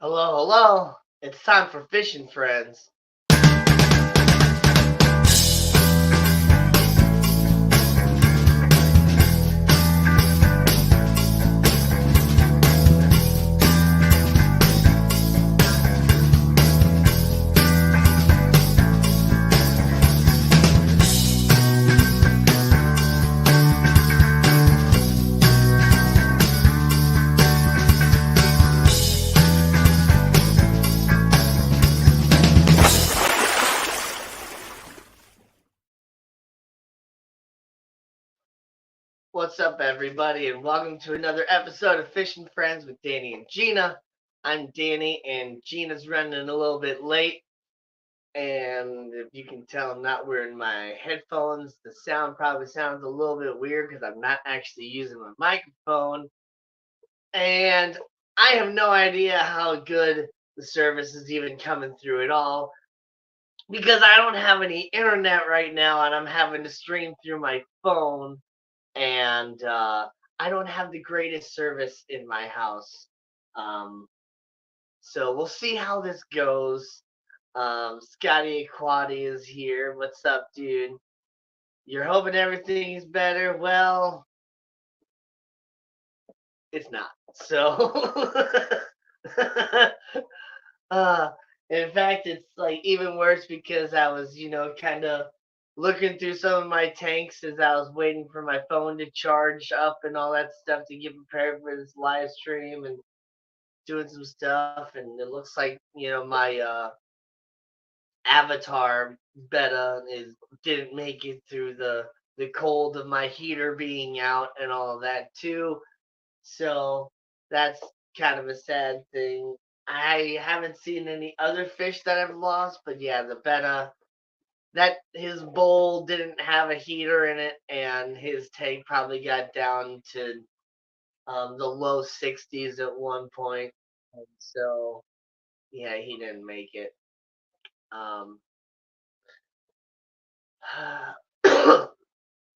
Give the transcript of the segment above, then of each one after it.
Hello, hello. It's time for fishing, friends. What's up, everybody, and welcome to another episode of Fishing Friends with Danny and Gina. I'm Danny, and Gina's running a little bit late. And if you can tell, I'm not wearing my headphones. The sound probably sounds a little bit weird because I'm not actually using my microphone. And I have no idea how good the service is even coming through at all because I don't have any internet right now and I'm having to stream through my phone and I don't have the greatest service in my house. Um, so we'll see how this goes. Scotty Aquati is here. What's up, dude? You're hoping everything's better? Well, it's not. So, uh, in fact, it's like even worse because I was, kind of looking through some of my tanks as I was waiting for my phone to charge up and all that stuff to get prepared for this live stream and doing some stuff. And it looks like, my avatar beta is didn't make it through the cold of my heater being out and all of that too. So that's kind of a sad thing. I haven't seen any other fish that I've lost, but yeah, the betta that his bowl didn't have a heater in it, and his tank probably got down to the low 60s at one point. And so yeah, he didn't make it. Um,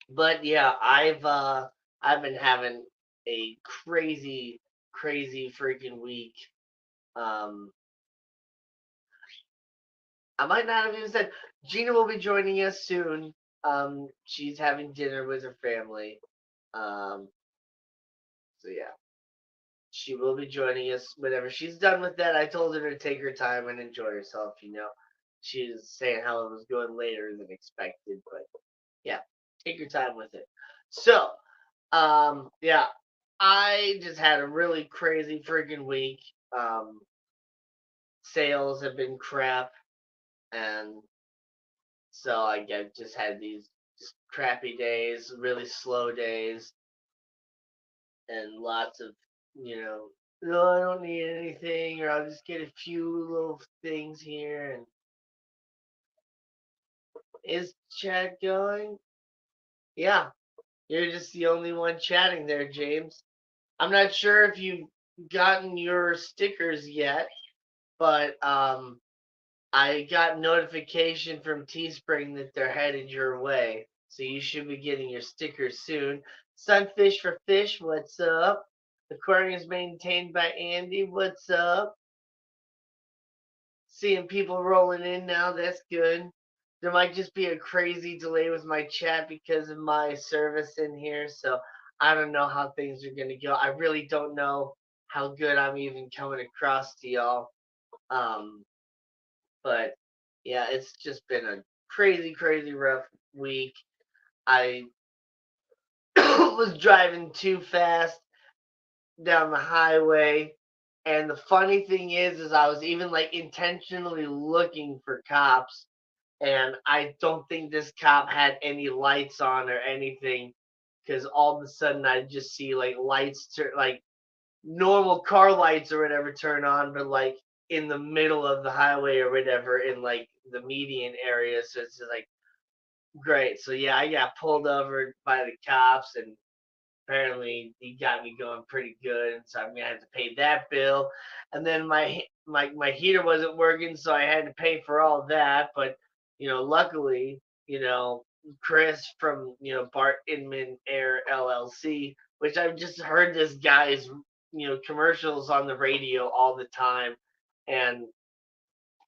but yeah, I've been having a crazy freaking week. Um, I might not have even said Gina will be joining us soon. She's having dinner with her family. Um, so yeah, she will be joining us whenever she's done with that. I told her to take her time and enjoy herself. She's saying how it was going later than expected, but yeah, take your time with it. So, yeah, I just had a really crazy freaking week. Um, Sales have been crap, and so I just had these just crappy days, really slow days, and lots of, no, I don't need anything, or I'll just get a few little things here. And is chat going? Yeah, you're just the only one chatting there, James. I'm not sure if you've gotten your stickers yet, but I got notification from Teespring that they're headed your way. So you should be getting your stickers soon. Sunfish for Fish, what's up? Aquarium is maintained by Andy, what's up? Seeing people rolling in now, that's good. There might just be a crazy delay with my chat because of my service in here, so I don't know how things are going to go. I really don't know how good I'm even coming across to y'all. Um, but yeah, it's just been a crazy rough week. I was driving too fast down the highway, and the funny thing is I was even like intentionally looking for cops, and I don't think this cop had any lights on or anything, because all of a sudden I just see like lights like normal car lights or whatever turn on, but like in the middle of the highway or whatever in like the median area. So it's just like great. So yeah, I got pulled over by the cops, and apparently he got me going pretty good, and so I'm gonna have to pay that bill. And then my heater wasn't working, so I had to pay for all that. But luckily, Chris from Bart Inman Air LLC, which I've just heard this guy's commercials on the radio all the time. and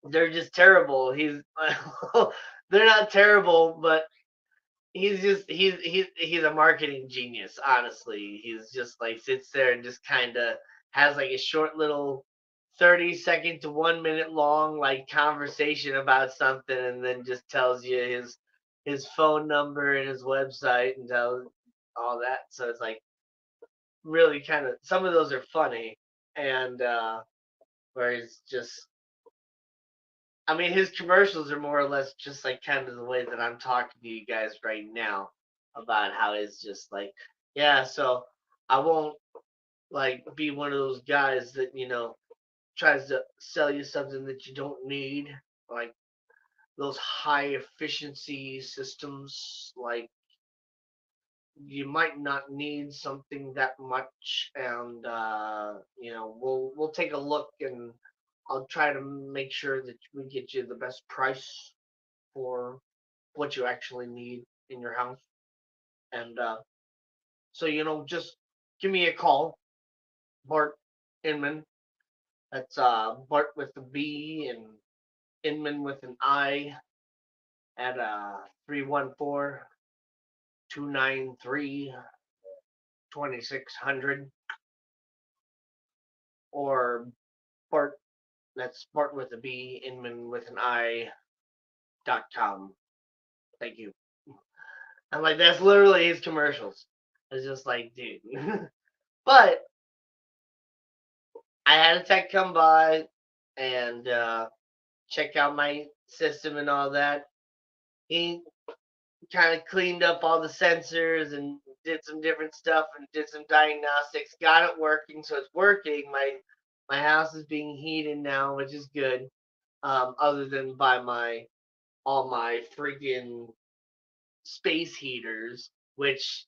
they're just terrible. They're not terrible, but he's a marketing genius. Honestly, he's just like sits there and just kind of has like a short little 30-second to 1 minute long like conversation about something, and then just tells you his phone number and his website and tells all that. So it's like really kind of some of those are funny, and where he's just I mean, his commercials are more or less just like kind of the way that I'm talking to you guys right now about how it's just like, yeah, so I won't like be one of those guys that, tries to sell you something that you don't need, like those high efficiency systems, like you might not need something that much, and we'll take a look, and I'll try to make sure that we get you the best price for what you actually need in your house. And so, just give me a call, Bart Inman. That's Bart with a B and Inman with an I at 314 or Bart, that's Bart with a B, Inman with an I.com. Thank you. I'm like, that's literally his commercials. It's just like, dude. But I had a tech come by and check out my system and all that. He kind of cleaned up all the sensors and did some different stuff and did some diagnostics. Got it working, so it's working. My house is being heated now, which is good. Other than by my all my freaking space heaters, which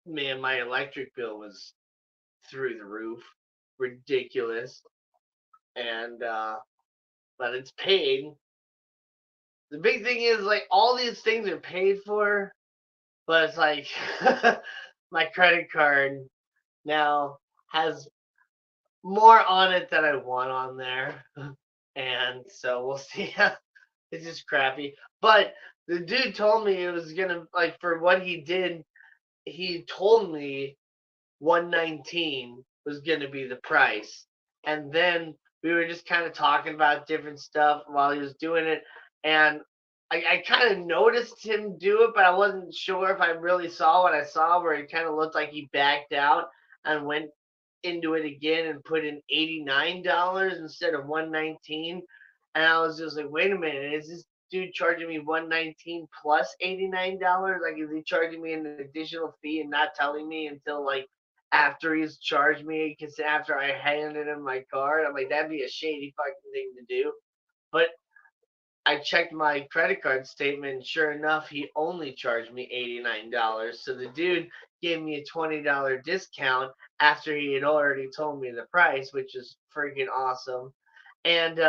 man, my electric bill was through the roof, ridiculous. And but it's paid. The big thing is like all these things are paid for, but it's like my credit card now has more on it than I want on there. And so we'll see. It's just crappy. But the dude told me it was gonna like for what he did, he told me 119 was gonna be the price. And then we were just kind of talking about different stuff while he was doing it. And I kind of noticed him do it, but I wasn't sure if I really saw what I saw, where it kind of looked like he backed out and went into it again and put in $89 instead of 119. And I was just like, wait a minute, is this dude charging me 119 plus $89? Like, is he charging me an additional fee and not telling me until like after he's charged me? Because after I handed him my card, I'm like, that'd be a shady fucking thing to do. But I checked my credit card statement, and sure enough, he only charged me $89. So the dude gave me a $20 discount after he had already told me the price, which is freaking awesome. And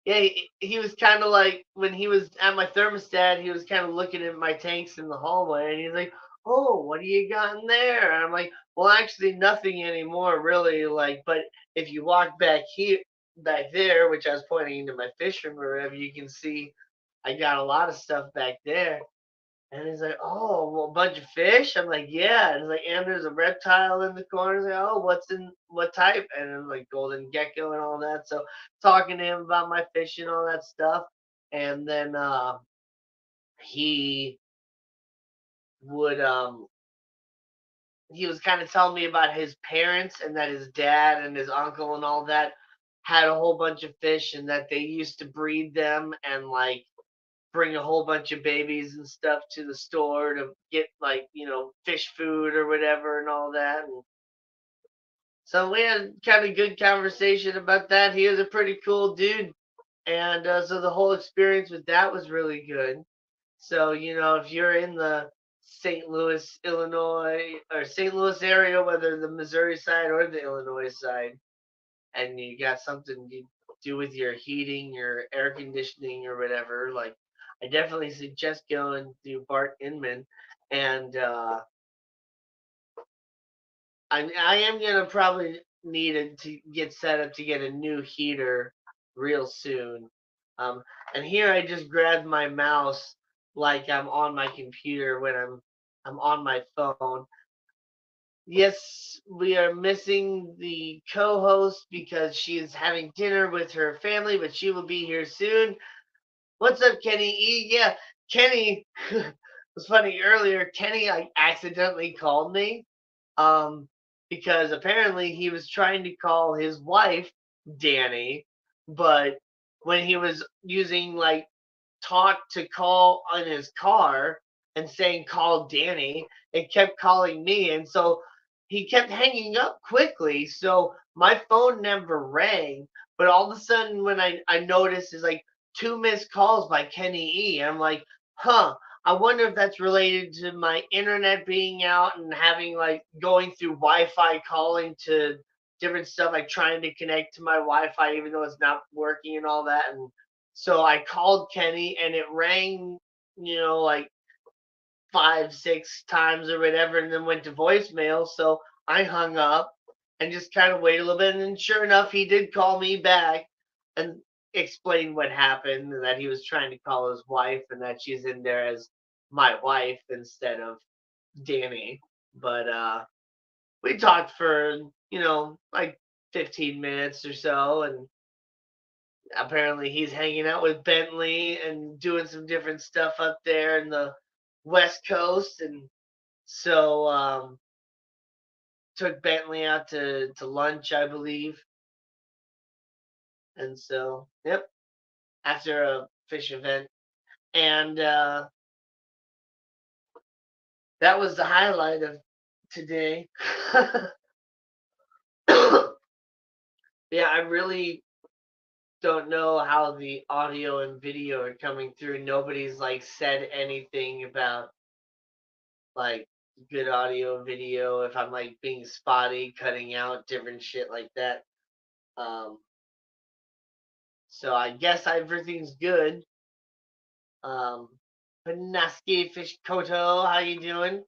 yeah, he was kind of like when he was at my thermostat, he was kind of looking at my tanks in the hallway, and he's like, "Oh, what do you got in there?" And I'm like, "Well, actually, nothing anymore, really. Like, but if you walk back there, which I was pointing into my fish room or whatever, you can see I got a lot of stuff back there." And he's like, "Oh, well, a bunch of fish." I'm like, "Yeah." And he's like, "And there's a reptile in the corner." He's like, "Oh, what's in what type?" And I'm like, "Golden gecko and all that." So talking to him about my fish and all that stuff. And then he would he was kind of telling me about his parents and that his dad and his uncle and all that had a whole bunch of fish, and that they used to breed them and like bring a whole bunch of babies and stuff to the store to get like fish food or whatever and all that. And so we had kind of good conversation about that. He was a pretty cool dude, and so the whole experience with that was really good. So if you're in the St. Louis, Illinois, or St. Louis area, whether the Missouri side or the Illinois side, and you got something you do with your heating, your air conditioning, or whatever, like I definitely suggest going to Bart Inman. And I am gonna probably needed to get set up to get a new heater real soon. Um, and here I just grabbed my mouse like I'm on my computer when I'm on my phone. Yes, we are missing the co-host because she is having dinner with her family, but she will be here soon. What's up, Kenny E? Yeah, Kenny. It was funny earlier. Kenny like accidentally called me, um, because apparently he was trying to call his wife Danny, but when he was using like talk to call on his car and saying call Danny, it kept calling me, and so he kept hanging up quickly. So my phone never rang, but all of a sudden when I noticed is like two missed calls by Kenny E. I'm like, huh. I wonder if that's related to my internet being out and having like going through Wi-Fi calling to different stuff, like trying to connect to my Wi-Fi even though it's not working and all that. And so I called Kenny and it rang, like five, six times or whatever, and then went to voicemail. So I hung up and just kind of waited a little bit. And then sure enough, he did call me back and explain what happened and that he was trying to call his wife and that she's in there as my wife instead of Danny. But we talked for, like 15 minutes or so. And apparently he's hanging out with Bentley and doing some different stuff up there in the West Coast. And so took Bentley out to lunch, I believe. And so, yep, after a fish event. And that was the highlight of today. Yeah, I really don't know how the audio and video are coming through. Nobody's like said anything about like good audio video if I'm like being spotty, cutting out different shit like that. Um, so I guess everything's good. Panaski Fish Koto, how you doing?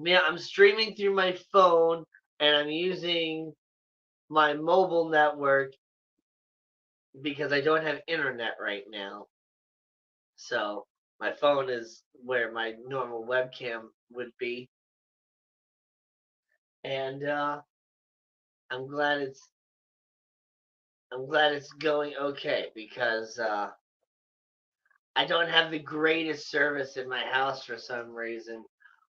Yeah, I'm streaming through my phone and I'm using my mobile network because I don't have internet right now. So my phone is where my normal webcam would be. And I'm glad it's I'm glad it's going okay because I don't have the greatest service in my house for some reason.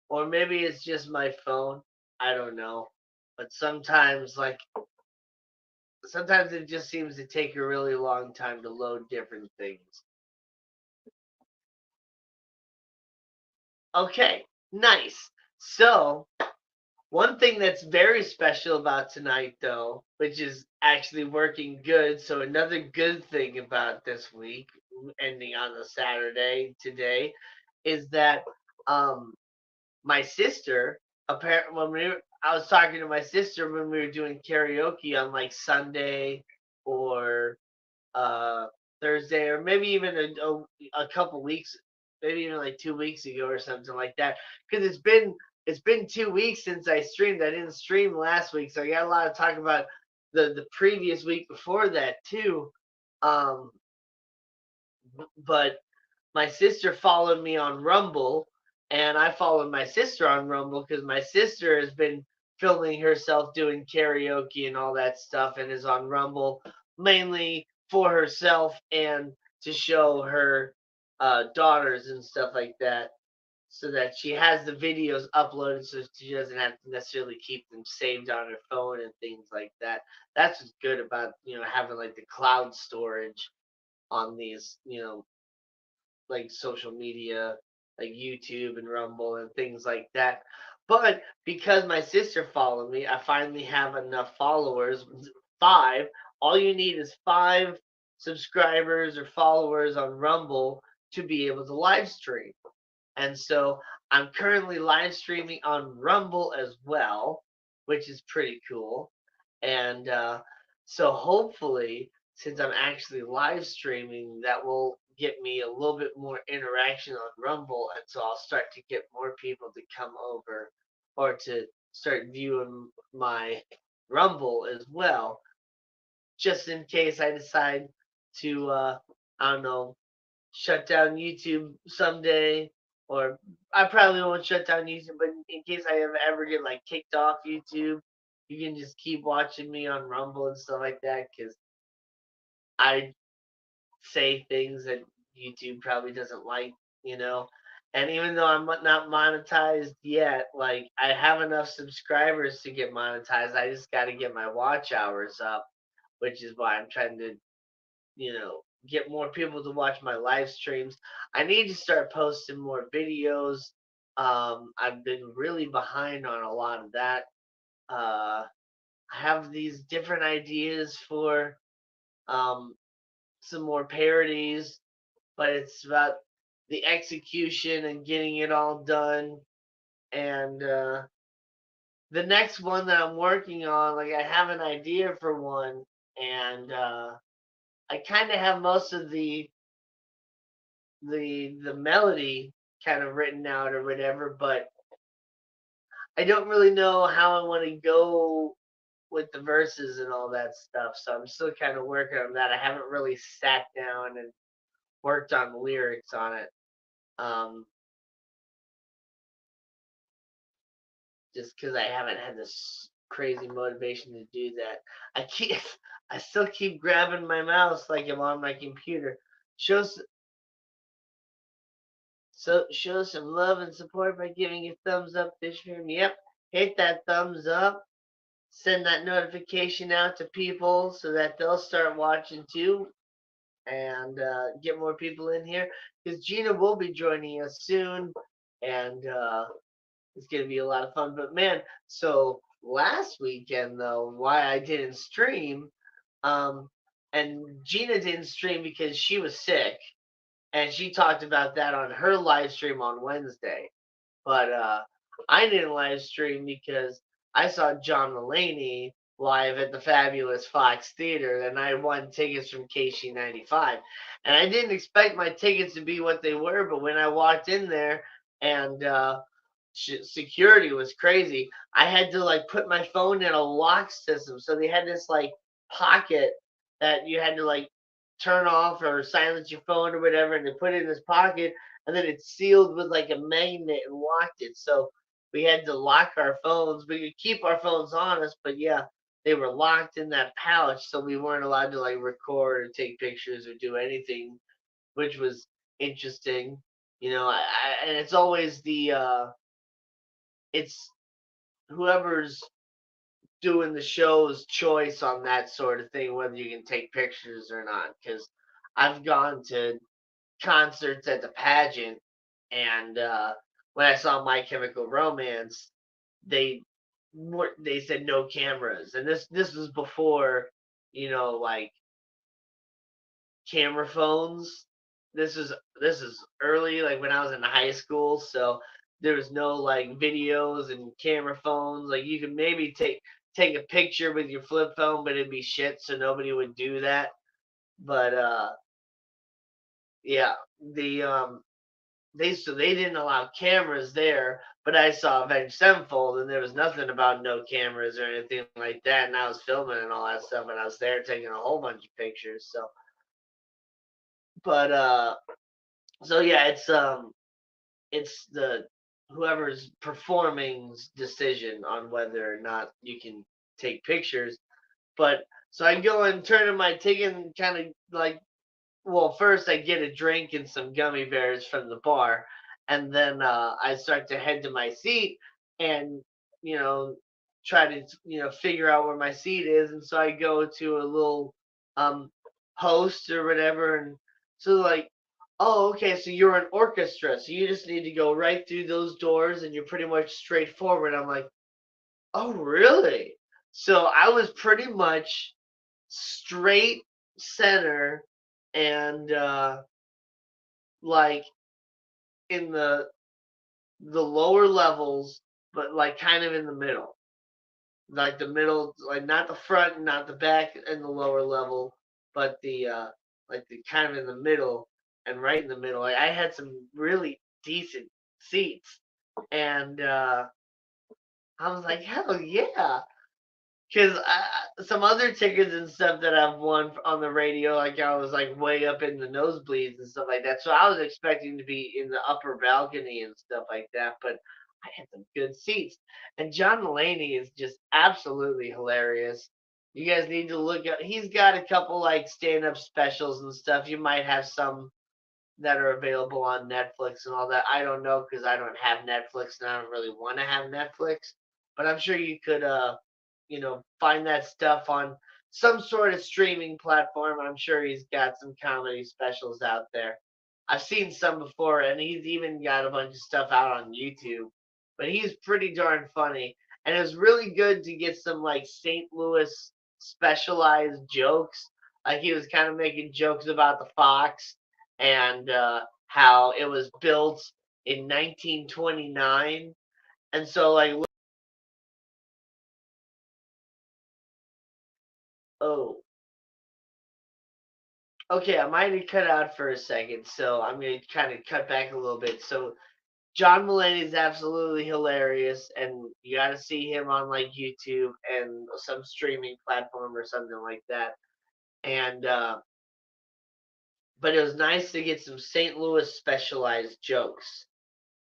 Or maybe it's just my phone. I don't know. But sometimes it just seems to take a really long time to load different things. Okay, nice. So, one thing that's very special about tonight, though, which is actually working good. So, another good thing about this week, ending on a Saturday today, is that um, my sister, apparently, I was talking to my sister when we were doing karaoke on like Sunday or uh, Thursday, or maybe even a couple weeks, maybe even like 2 weeks ago or something like that. Because it's been 2 weeks since I streamed. I didn't stream last week, so I got a lot to talk about the previous week before that too. Um, but my sister followed me on Rumble, and I followed my sister on Rumble because my sister has been filming herself doing karaoke and all that stuff, and is on Rumble mainly for herself and to show her daughters and stuff like that, so that she has the videos uploaded, so she doesn't have to necessarily keep them saved on her phone and things like that. That's what's good about having like the cloud storage on these like social media, like YouTube and Rumble and things like that. But because my sister followed me, I finally have enough followers. Five. All you need is five subscribers or followers on Rumble to be able to live stream. And so I'm currently live streaming on Rumble as well, which is pretty cool. And so hopefully, since I'm actually live streaming, that will get me a little bit more interaction on Rumble. And so I'll start to get more people to come over or to start viewing Rumble as well, just in case I decide to, I don't know, shut down YouTube someday, or I probably won't shut down YouTube, but in case I ever get like kicked off YouTube, you can just keep watching me on Rumble and stuff like that, because I say things that YouTube probably doesn't like, you know. And even though I'm not monetized yet, like I have enough subscribers to get monetized. I just got to get my watch hours up, which is why I'm trying to, get more people to watch my live streams. I need to start posting more videos. I've been really behind on a lot of that. I have these different ideas for um, some more parodies, but it's about the execution and getting it all done. And the next one that I'm working on, like I have an idea for one, and I kind of have most of the melody kind of written out or whatever, but I don't really know how I want to go with the verses and all that stuff. So I'm still kind of working on that. I haven't really sat down and worked on lyrics on it. Um, just because I haven't had this crazy motivation to do that. I keep, I still keep grabbing my mouse like I'm on my computer. Shows show some love and support by giving a thumbs up this stream. Yep, hit that thumbs up. Send that notification out to people so that they'll start watching too, and get more people in here. Because Gina will be joining us soon, and it's gonna be a lot of fun. But man, so last weekend though, why I didn't stream, um, and Gina didn't stream because she was sick, and she talked about that on her live stream on Wednesday. But I didn't live stream because I saw John Mulaney live at the fabulous Fox Theater, and I won tickets from KC95. And I didn't expect my tickets to be what they were, but when I walked in there and security was crazy. I had to like put my phone in a lock system, so they had this like pocket that you had to like turn off or silence your phone or whatever, and they put it in this pocket, and then it's sealed with like a magnet and locked it. So we had to lock our phones. We could keep our phones on us, but yeah, they were locked in that pouch, so we weren't allowed to like record or take pictures or do anything, which was interesting. And it's always it's whoever's doing the show's choice on that sort of thing, whether you can take pictures or not. Because I've gone to concerts at the pageant, and when I saw My Chemical Romance, they they said no cameras, and this was before, like camera phones. This is early, like when I was in high school, so there was no like videos and camera phones. Like you could maybe take a picture with your flip phone, but it'd be shit, so nobody would do that. But yeah, they didn't allow cameras there, but I saw Avenged Sevenfold, and there was nothing about no cameras or anything like that. And I was filming and all that stuff, and I was there taking a whole bunch of pictures. So, but so yeah, it's the whoever's performing's decision on whether or not you can take pictures. But so I go and turn in my ticket and kind of like, well, first I get a drink and some gummy bears from the bar, and then I start to head to my seat and you know try to figure out where my seat is, and so I go to a little um host or whatever, and so like, oh, okay, so you're an orchestra, so you just need to go right through those doors and you're pretty much straightforward. I'm like, oh, really? So I was pretty much straight center, and like in the lower levels, but like kind of in the middle, like the middle, like not the front, not the back, and the lower level, but the like the kind of in the middle and right in the middle. Like I had some really decent seats, and I was like, hell yeah. Because some other tickets and stuff that I've won on the radio, like I was like way up in the nosebleeds and stuff like that. So I was expecting to be in the upper balcony and stuff like that, but I had some good seats. And John Mulaney is just absolutely hilarious. You guys need to look at. He's got a couple like stand-up specials and stuff. You might have some that are available on Netflix and all that. I don't know because I don't have Netflix and I don't really want to have Netflix. But I'm sure you could, find that stuff on some sort of streaming platform. I'm sure he's got some comedy specials out there. I've seen some before, and he's even got a bunch of stuff out on YouTube. But he's pretty darn funny, and it was really good to get some like St. Louis specialized jokes. Like he was kind of making jokes about the Fox and how it was built in 1929. And so, like, oh, okay, I might have cut out for a second, so I'm going to kind of cut back a little bit. So, John Mulaney is absolutely hilarious, and you got to see him on like YouTube and some streaming platform or something like that. And, but it was nice to get some St. Louis specialized jokes.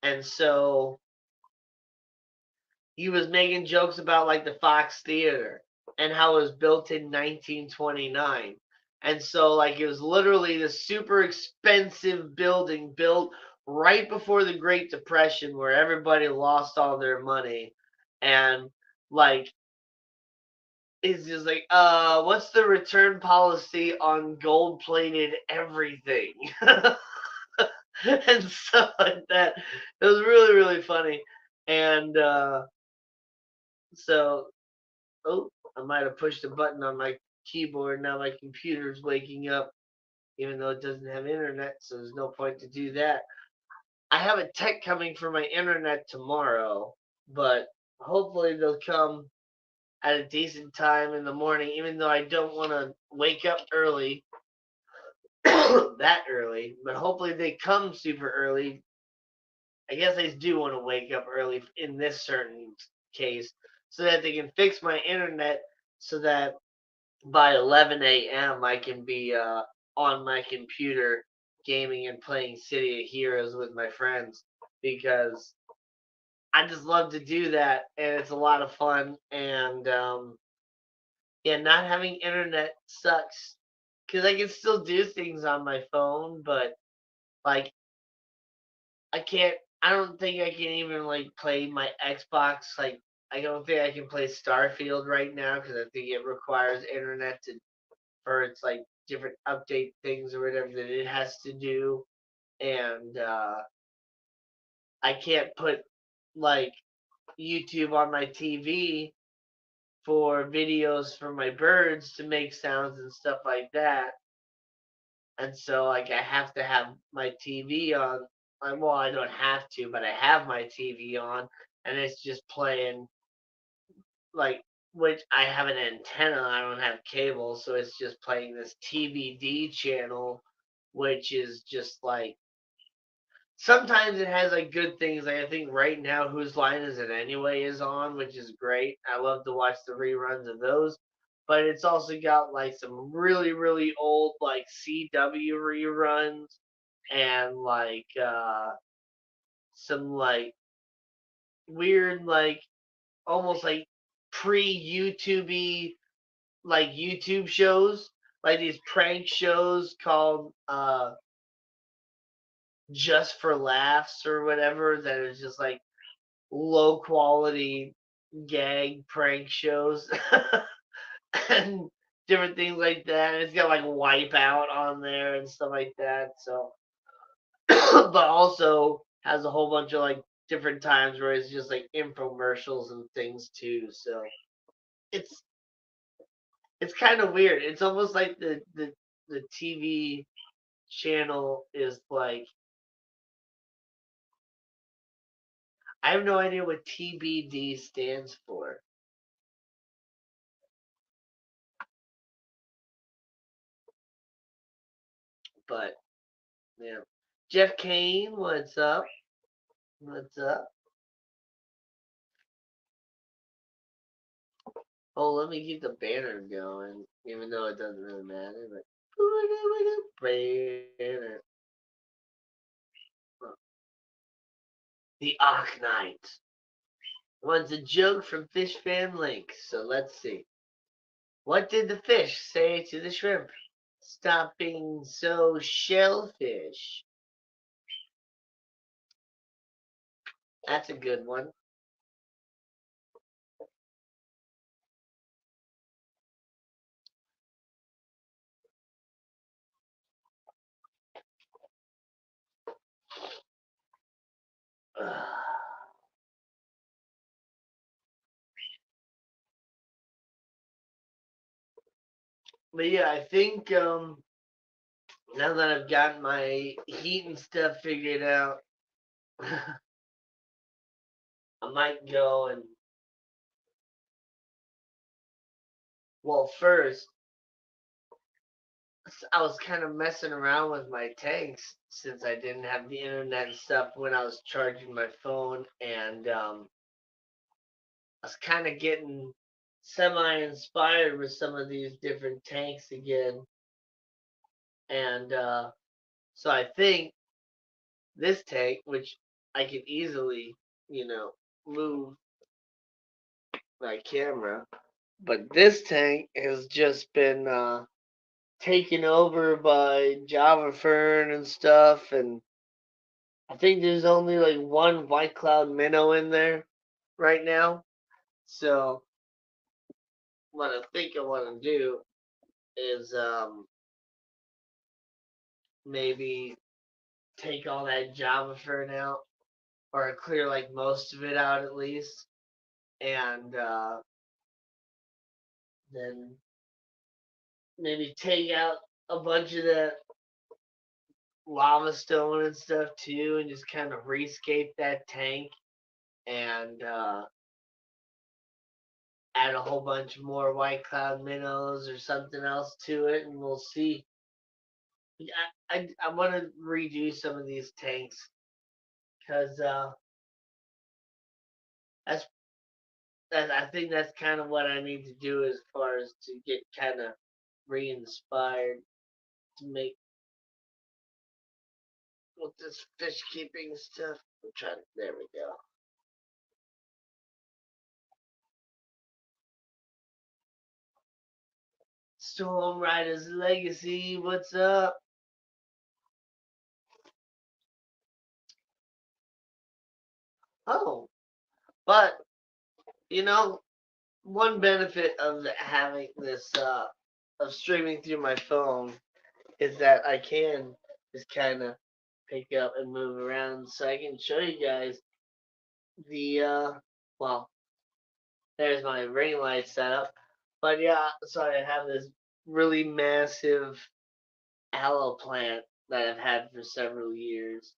And so, he was making jokes about like the Fox Theater and how it was built in 1929. And so like it was literally the super expensive building built right before the Great Depression where everybody lost all their money. And like it's just like, what's the return policy on gold plated everything? And stuff like that. It was really, really funny. And so Oh, I might have pushed a button on my keyboard. Now my computer's waking up, even though it doesn't have internet, so there's no point to do that. I have a tech coming for my internet tomorrow, but hopefully they'll come at a decent time in the morning, even though I don't want to wake up early, that early, but hopefully they come super early. I guess I do want to wake up early in this certain case so that they can fix my internet so that by 11 a.m. I can be on my computer gaming and playing City of Heroes with my friends because I just love to do that and it's a lot of fun. And yeah, not having internet sucks because I can still do things on my phone, but like I can't. I don't think I can even like play my Xbox. Like I don't think I can play Starfield right now because I think it requires internet to for its like different update things or whatever that it has to do. And I can't put like YouTube on my TV for videos for my birds to make sounds and stuff like that. And so like I have to have my TV on. Well, I don't have to, but I have my TV on, and it's just playing like which I have an antenna. I don't have cable, so it's just playing this TVD channel, which is just like sometimes it has like good things. Like I think right now, Whose Line Is It Anyway is on, which is great. I love to watch the reruns of those. But it's also got like some really, really old like CW reruns and like some like weird like almost like pre-YouTubey like YouTube shows, like these prank shows called Just for Laughs or whatever that is just like low quality gag prank shows and different things like that. And it's got like Wipeout on there and stuff like that. So, but also has a whole bunch of like different times where it's just like infomercials and things too. So it's it's kind of weird. It's almost like the TV channel is like I have no idea what TBD stands for, but yeah. Jeff Kane, what's up? What's up? Oh, let me keep the banner going, even though it doesn't really matter. But banner. The Arknight. One's a joke from Fish Fan Link. So let's see. What did the fish say to the shrimp? Stop being so shellfish. That's a good one. But yeah, I think now that I've got my heat and stuff figured out, I might go and, well, first, I was kind of messing around with my tanks since I didn't have the internet and stuff when I was charging my phone, and I was kind of getting semi inspired with some of these different tanks again. And so I think this tank, which I can easily, you know, move my camera, but this tank has just been taken over by Java Fern and stuff. And I think there's only like one White Cloud minnow in there right now. So what I think I want to do is maybe take all that Java Fern out, or clear like most of it out at least, and then maybe take out a bunch of that lava stone and stuff too, and just kind of rescape that tank and add a whole bunch more white cloud minnows or something else to it, and we'll see. I want to redo some of these tanks because that's I think that's kind of what I need to do as far as to get kind of re-inspired to make with this fish keeping stuff. I'm trying. There we go. Storm Riders Legacy. What's up? Oh, but you know, one benefit of having this of streaming through my phone is that I can just kind of pick up and move around, so I can show you guys the well, there's my ring light setup. But yeah, so I have this really massive aloe plant that I've had for several years,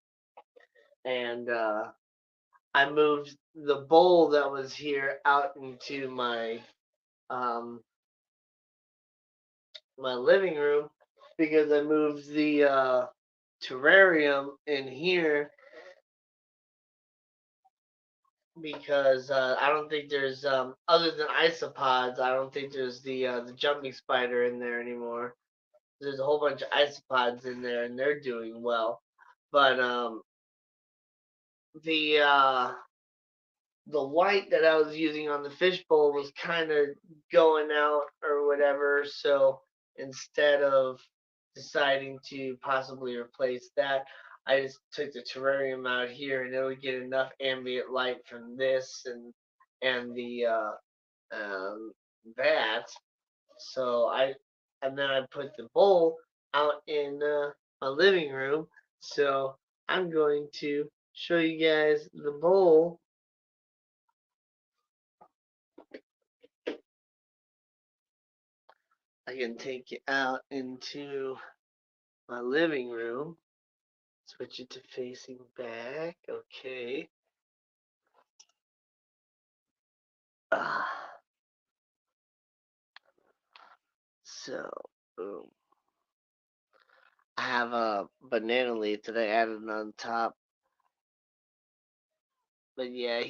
and I moved the bowl that was here out into um, my living room because I moved the terrarium in here because I don't think there's other than isopods. I don't think there's the jumping spider in there anymore. There's a whole bunch of isopods in there, and they're doing well. But the white that I was using on the fishbowl was kind of going out or whatever. So instead of deciding to possibly replace that, I just took the terrarium out here, and it'll get enough ambient light from this and the that. So and then I put the bowl out in my living room. So I'm going to show you guys the bowl. I can take it out into my living room. Switch it to facing back. Okay. Ah, so, boom. I have a banana leaf that I added on top. But yeah,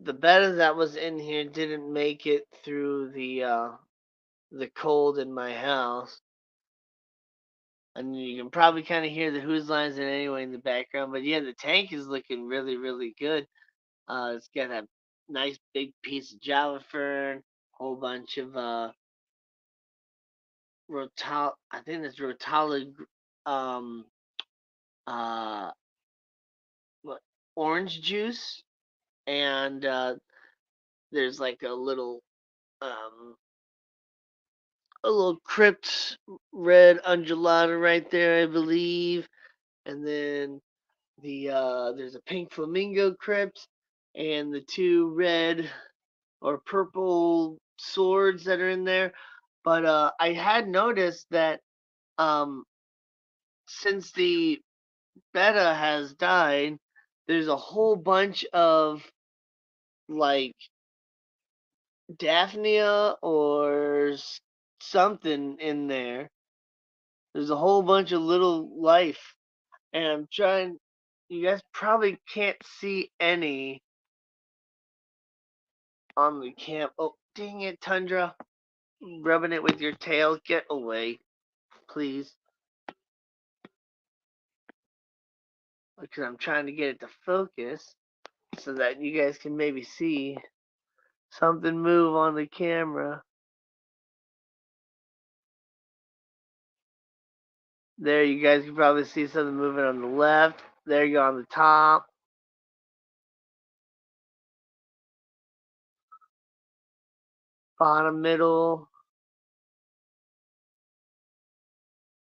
the betta that was in here didn't make it through the cold in my house. And you can probably kind of hear the whose lines in anyway in the background. But yeah, the tank is looking really, really good. It's got a nice big piece of Java fern, whole bunch of I think it's rotala, um, uh, what, orange juice, and there's like um, a little crypt red undulata right there, I believe, and then there's a pink flamingo crypt, and the two red or purple swords that are in there. But I had noticed that um, since the betta has died, there's a whole bunch of like Daphnia or something in there. There's a whole bunch of little life, and I'm trying. You guys probably can't see any on the cam. Oh, dang it, Tundra! Rubbing it with your tail. Get away, please. Because I'm trying to get it to focus so that you guys can maybe see something move on the camera. There, you guys can probably see something moving on the left. There you go on the top. Bottom, middle.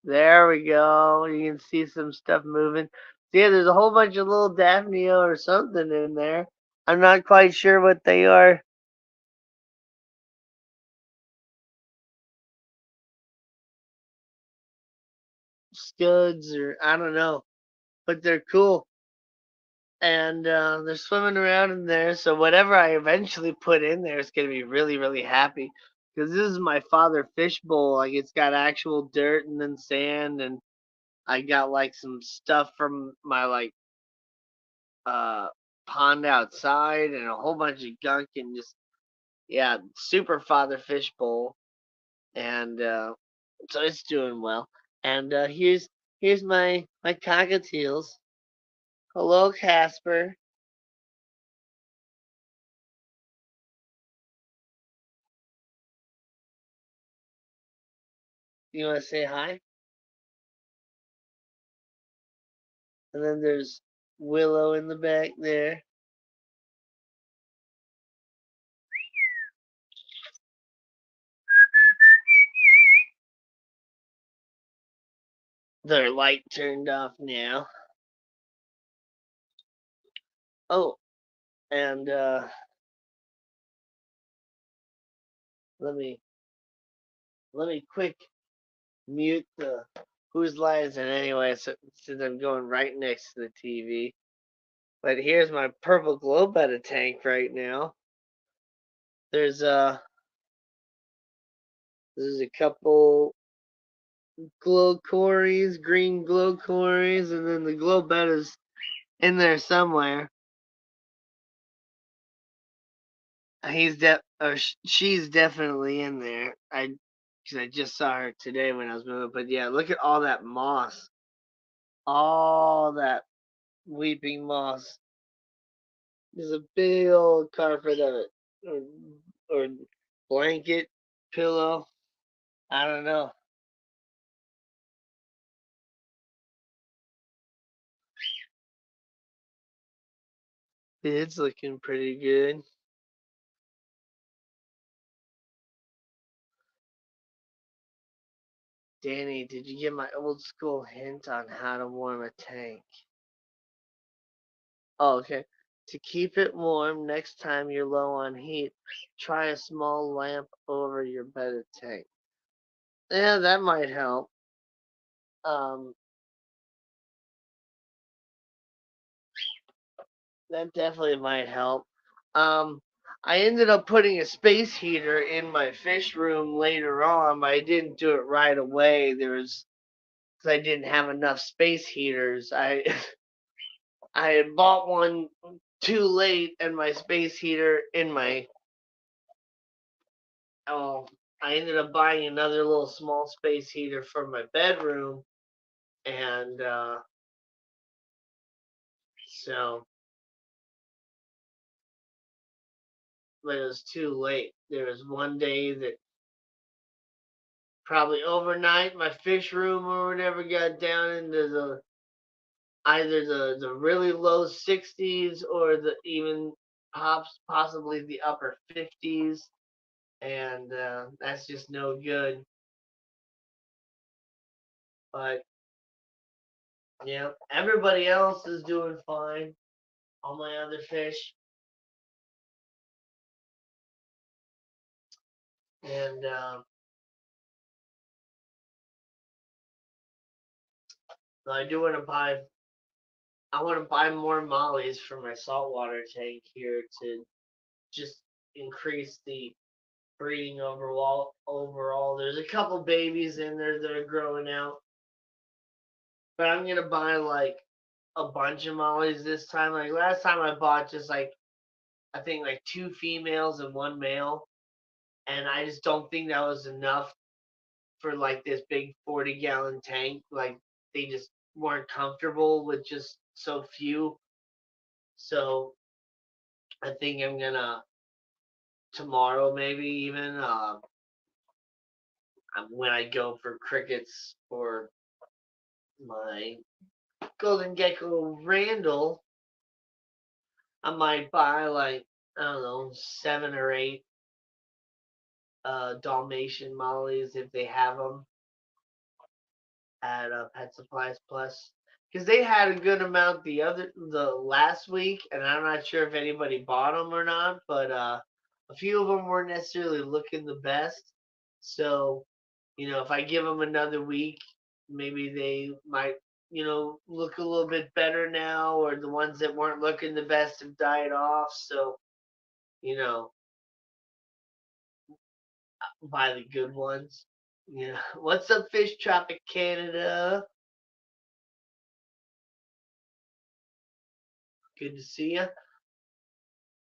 There we go. You can see some stuff moving. So yeah, there's a whole bunch of little Daphnia or something in there. I'm not quite sure what they are. Scuds or I don't know. But they're cool. And they're swimming around in there. So whatever I eventually put in there is gonna be really, really happy. Because this is my father fish bowl. Like it's got actual dirt and then sand, and I got like some stuff from my like uh pond outside and a whole bunch of gunk and just yeah, super father fish bowl. And so it's doing well. And here's my cockatiels. Hello, Casper. You want to say hi? And then there's Willow in the back there. Their light turned off now. Oh, and let me let me quick mute the whose line is it anyway, so, since I'm going right next to the TV. But here's my purple globe at a tank right now. There's there's a couple glow cories, green glow cories, and then the glow bed is in there somewhere. She's definitely in there. Because I just saw her today when I was moving. But yeah, look at all that moss, all that weeping moss. There's a big old carpet of it, or blanket, pillow. I don't know. It's looking pretty good. Danny, did you get my old school hint on how to warm a tank? Oh, okay. To keep it warm, next time you're low on heat, try a small lamp over your bedded tank. Yeah, that might help. Um, that definitely might help. Um, I ended up putting a space heater in my fish room later on, but I didn't do it right away. Because I didn't have enough space heaters. I I had bought one too late, and my space heater in my oh, I ended up buying another little small space heater for my bedroom, and so but it was too late. There was one day that probably overnight my fish room or whatever got down into the either the really low 60s or the even possibly the upper 50s, and that's just no good. But yeah, everybody else is doing fine. All my other fish, and I do want to buy. I want to buy more mollies for my saltwater tank here to just increase the breeding overall. Overall, there's a couple babies in there that are growing out, but I'm gonna buy like a bunch of mollies this time. Like last time, I bought just like I think like two females and one male, and I just don't think that was enough for like this big 40-gallon tank. Like they just weren't comfortable with just so few. So I think I'm gonna tomorrow maybe even when I go for crickets for my golden gecko Randall, I might buy like I don't know 7 or 8 Dalmatian mollies if they have them at Pet Supplies Plus, because they had a good amount the last week, and I'm not sure if anybody bought them or not, but a few of them weren't necessarily looking the best. So if I give them another week, maybe they might look a little bit better now, or the ones that weren't looking the best have died off. So you know, buy the good ones. What's up, Fish Tropic Canada? Good to see you.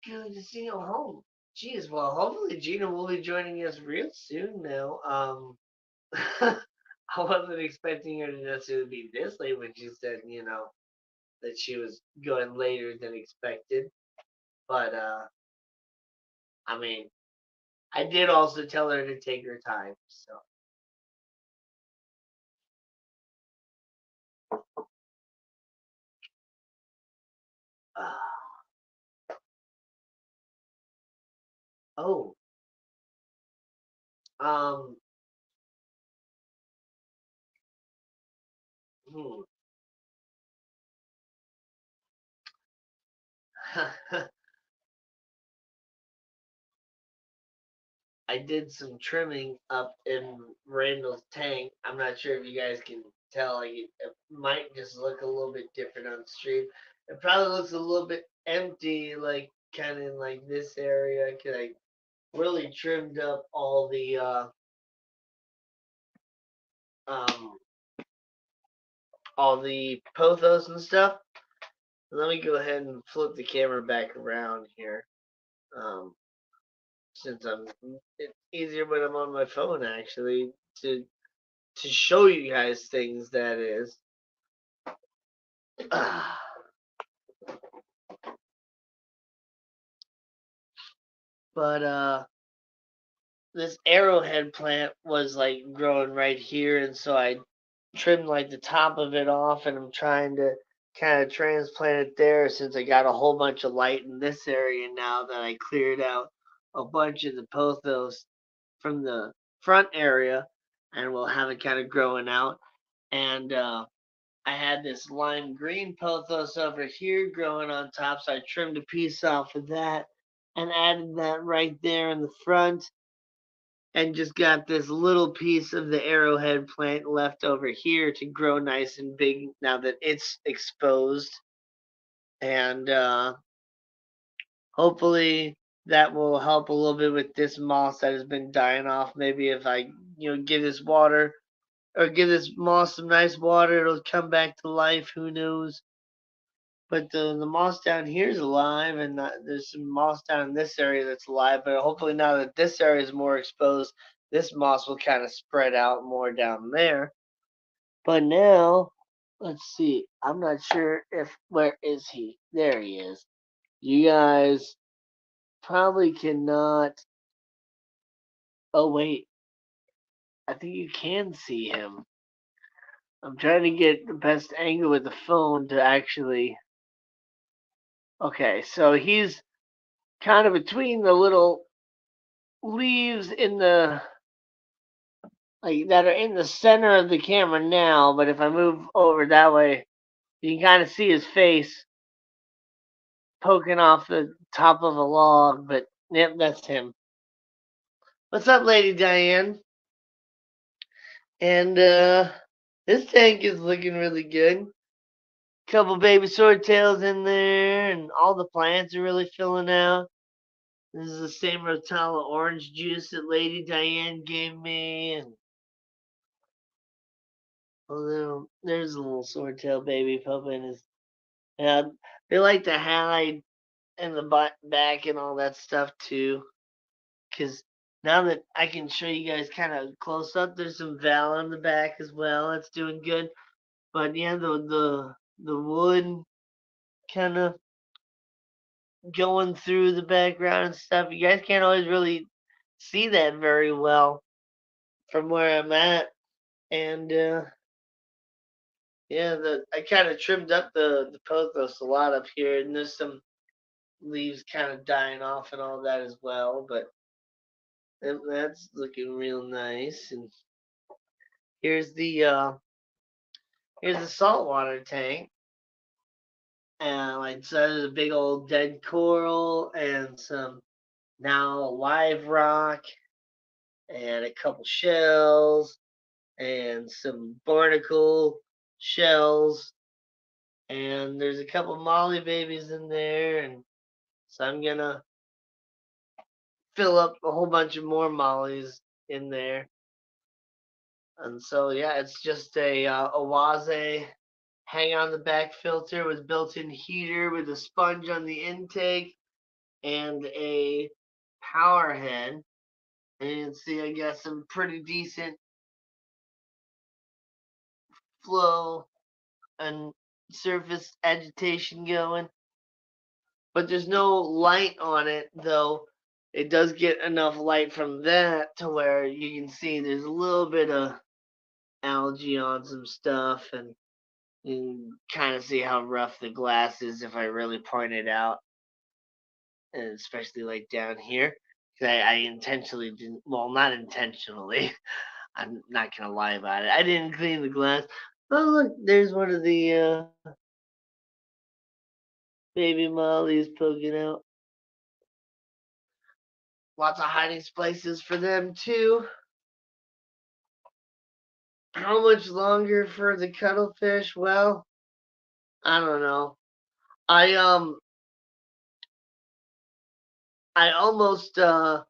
Good to see you home. Geez, well, hopefully Gina will be joining us real soon now. I wasn't expecting her to necessarily be this late when she said, that she was going later than expected. But, I mean, I did also tell her to take her time, so. Oh, um, hmm. I did some trimming up in Randall's tank. I'm not sure if you guys can tell. Like it might just look a little bit different on stream. It probably looks a little bit empty, like kind of in like this area, cause I really trimmed up um all the pothos and stuff. Let me go ahead and flip the camera back around here. Um, since it's easier when I'm on my phone actually to show you guys things that is. But this arrowhead plant was like growing right here, and so I trimmed like the top of it off, and I'm trying to kind of transplant it there since I got a whole bunch of light in this area now that I cleared out a bunch of the pothos from the front area, and we'll have it kind of growing out. And I had this lime green pothos over here growing on top, so I trimmed a piece off of that and added that right there in the front, and just got this little piece of the arrowhead plant left over here to grow nice and big now that it's exposed. And hopefully that will help a little bit with this moss that has been dying off. Maybe if I, give this water or give this moss some nice water, it'll come back to life. Who knows? But the moss down here is alive, and there's some moss down in this area that's alive. But hopefully, now that this area is more exposed, this moss will kind of spread out more down there. But now, let's see. I'm not sure if where is he? There he is. You guys probably cannot. Oh wait, I think you can see him. I'm trying to get the best angle with the phone to actually. Okay, so he's kind of between the little leaves in the like that are in the center of the camera now, but if I move over that way, you can kind of see his face poking off the top of a log. But yep, that's him. What's up, Lady Diane? And this tank is looking really good. Couple baby swordtails in there, and all the plants are really filling out. This is the same Rotala orange juice that Lady Diane gave me, and there's a little swordtail baby pup in his. Yeah, they like to hide in the back and all that stuff too. Cause now that I can show you guys kind of close up, there's some val on the back as well. That's doing good. But yeah, the wood kind of going through the background and stuff. You guys can't always really see that very well from where I'm at, and yeah, the I kind of trimmed up the pothos a lot up here, and there's some leaves kind of dying off and all that as well. But that's looking real nice. And here's the uh, here's the saltwater tank. And like so, there's a big old dead coral and some now live rock and a couple shells and some barnacle shells. And there's a couple molly babies in there, and so I'm gonna fill up a whole bunch of more mollies in there. And so yeah, it's just a Waze hang on the back filter with built-in heater with a sponge on the intake and a power head. And you can see I got some pretty decent flow and surface agitation going. But there's no light on it, though it does get enough light from that to where you can see there's a little bit of algae on some stuff, and you can kind of see how rough the glass is if I really point it out, and especially like down here. 'Cause I intentionally didn't, well, not intentionally. I'm not gonna lie about it. I didn't clean the glass. Oh look, there's one of the baby mollies poking out. Lots of hiding places for them too. How much longer for the cuttlefish? Well, I don't know. I um I almost found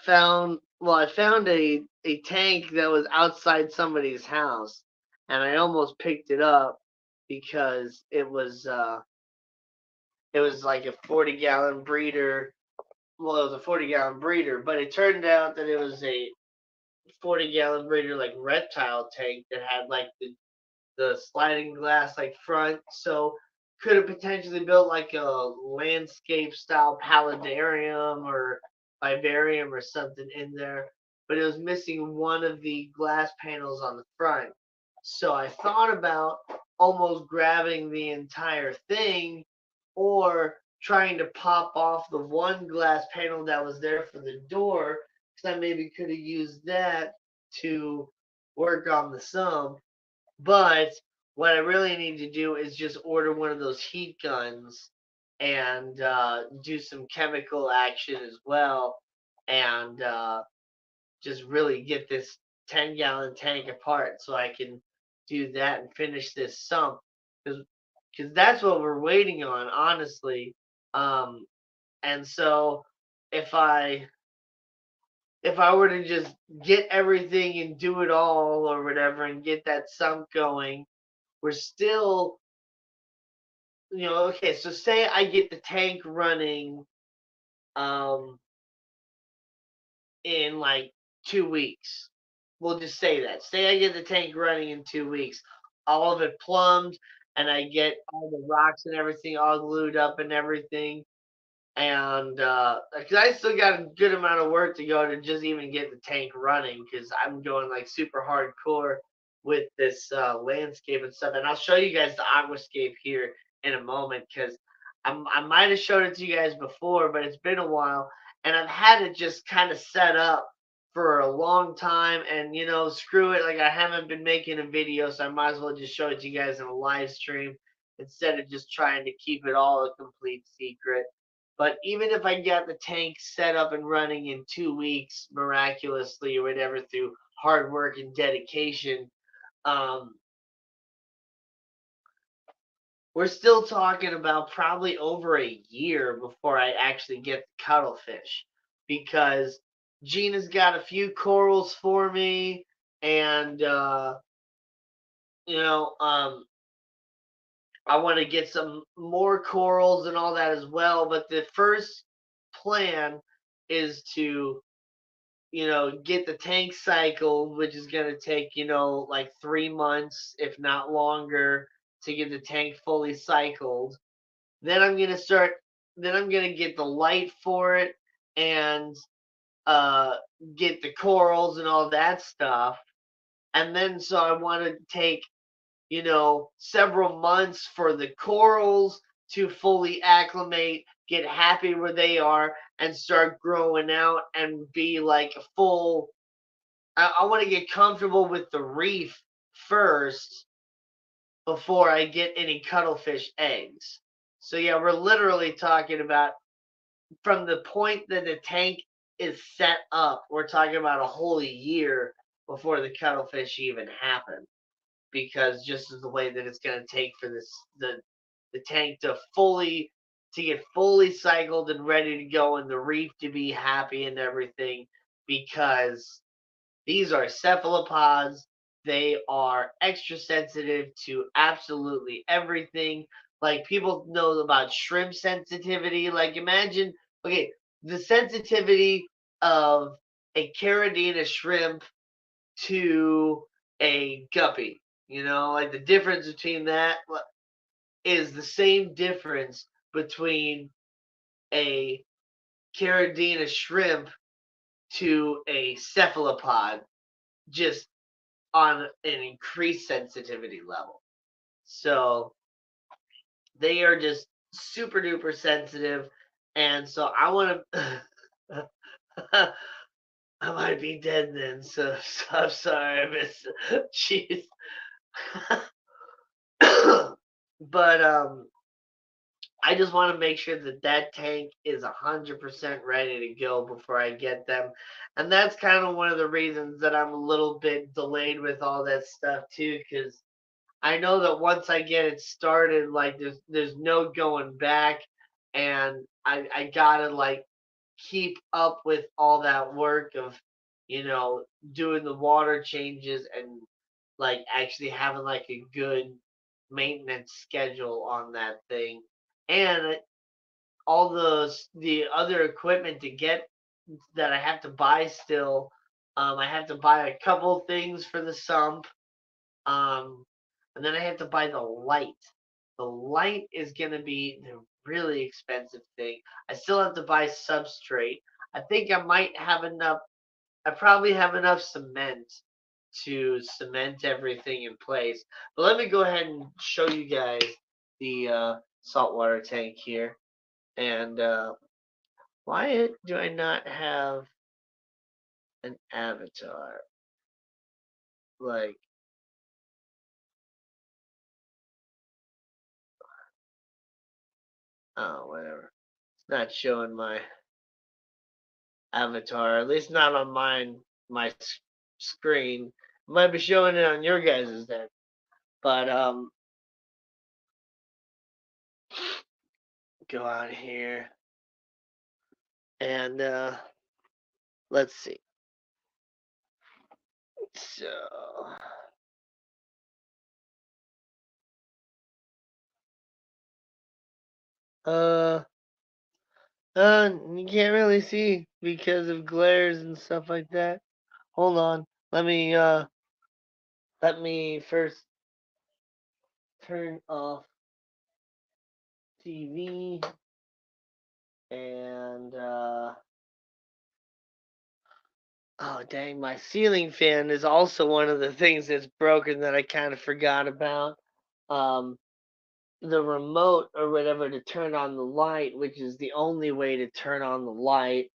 I found a tank that was outside somebody's house, and I almost picked it up because it was like a 40-gallon breeder. Well, it was a 40-gallon breeder, but it turned out that it was a 40-gallon breeder like reptile tank that had like the sliding glass like front, so could have potentially built like a landscape style paludarium or vivarium or something in there, but it was missing one of the glass panels on the front. So I thought about almost grabbing the entire thing or trying to pop off the one glass panel that was there for the door, because I maybe could have used that to work on the sump. But what I really need to do is just order one of those heat guns and do some chemical action as well, and just really get this 10-gallon tank apart so I can do that and finish this sump. Because that's what we're waiting on, honestly. Um, and so if I if I were to just get everything and do it all or whatever and get that sump going, we're still okay, so say I get the tank running um in like 2 weeks. We'll just say that. Say I get the tank running in 2 weeks, all of it plumbed, and I get all the rocks and everything all glued up and everything. And because I still got a good amount of work to go to just even get the tank running, because I'm going like super hardcore with this landscape and stuff. And I'll show you guys the aquascape here in a moment, because I might have showed it to you guys before, but it's been a while, and I've had it just kind of set up for a long time. And screw it, like I haven't been making a video, so I might as well just show it to you guys in a live stream instead of just trying to keep it all a complete secret. But even if I get the tank set up and running in 2 weeks, miraculously or whatever, through hard work and dedication, um, we're still talking about probably over a year before I actually get the cuttlefish, because Gina's got a few corals for me, and you know, um, I want to get some more corals and all that as well. But the first plan is to get the tank cycled, which is going to take, like 3 months, if not longer, to get the tank fully cycled. Then I'm going to start, then I'm going to get the light for it and uh, get the corals and all that stuff. And then, so I want to take, several months for the corals to fully acclimate, get happy where they are, and start growing out and be like a full. I want to get comfortable with the reef first before I get any cuttlefish eggs. So yeah, we're literally talking about from the point that the tank is set up, we're talking about a whole year before the cuttlefish even happen, because just as the way that it's going to take for the tank to get fully cycled and ready to go, and the reef to be happy and everything, because these are cephalopods. They are extra sensitive to absolutely everything. Like, people know about shrimp sensitivity. Like, imagine, okay, the sensitivity of a caridina shrimp to a guppy. Like, the difference between that is the same difference between a caridina shrimp to a cephalopod, just on an increased sensitivity level. So they are just super duper sensitive. And so I want to. I might be dead then, so I'm sorry, I missed. Jeez. But I just want to make sure that that tank is 100% ready to go before I get them. And that's kind of one of the reasons that I'm a little bit delayed with all that stuff too, because I know that once I get it started, like, there's no going back, and I gotta like keep up with all that work of, you know, doing the water changes and like actually having like a good maintenance schedule on that thing, and all the other equipment to get that I have to buy still. I have to buy a couple things for the sump, um, and then I have to buy the light. The light is gonna be the really expensive thing. I still have to buy substrate. I think I might have enough. I probably have enough cement to cement everything in place. But let me go ahead and show you guys the saltwater tank here. And why do I not have an avatar? Like, oh, whatever. It's not showing my avatar, at least not on my screen. It might be showing it on your guys' then. But go out here and let's see. So Uh, you can't really see because of glares and stuff like that. Hold on. Let me first turn off TV and oh dang, my ceiling fan is also one of the things that's broken that I kind of forgot about. Um, the remote or whatever to turn on the light, which is the only way to turn on the light,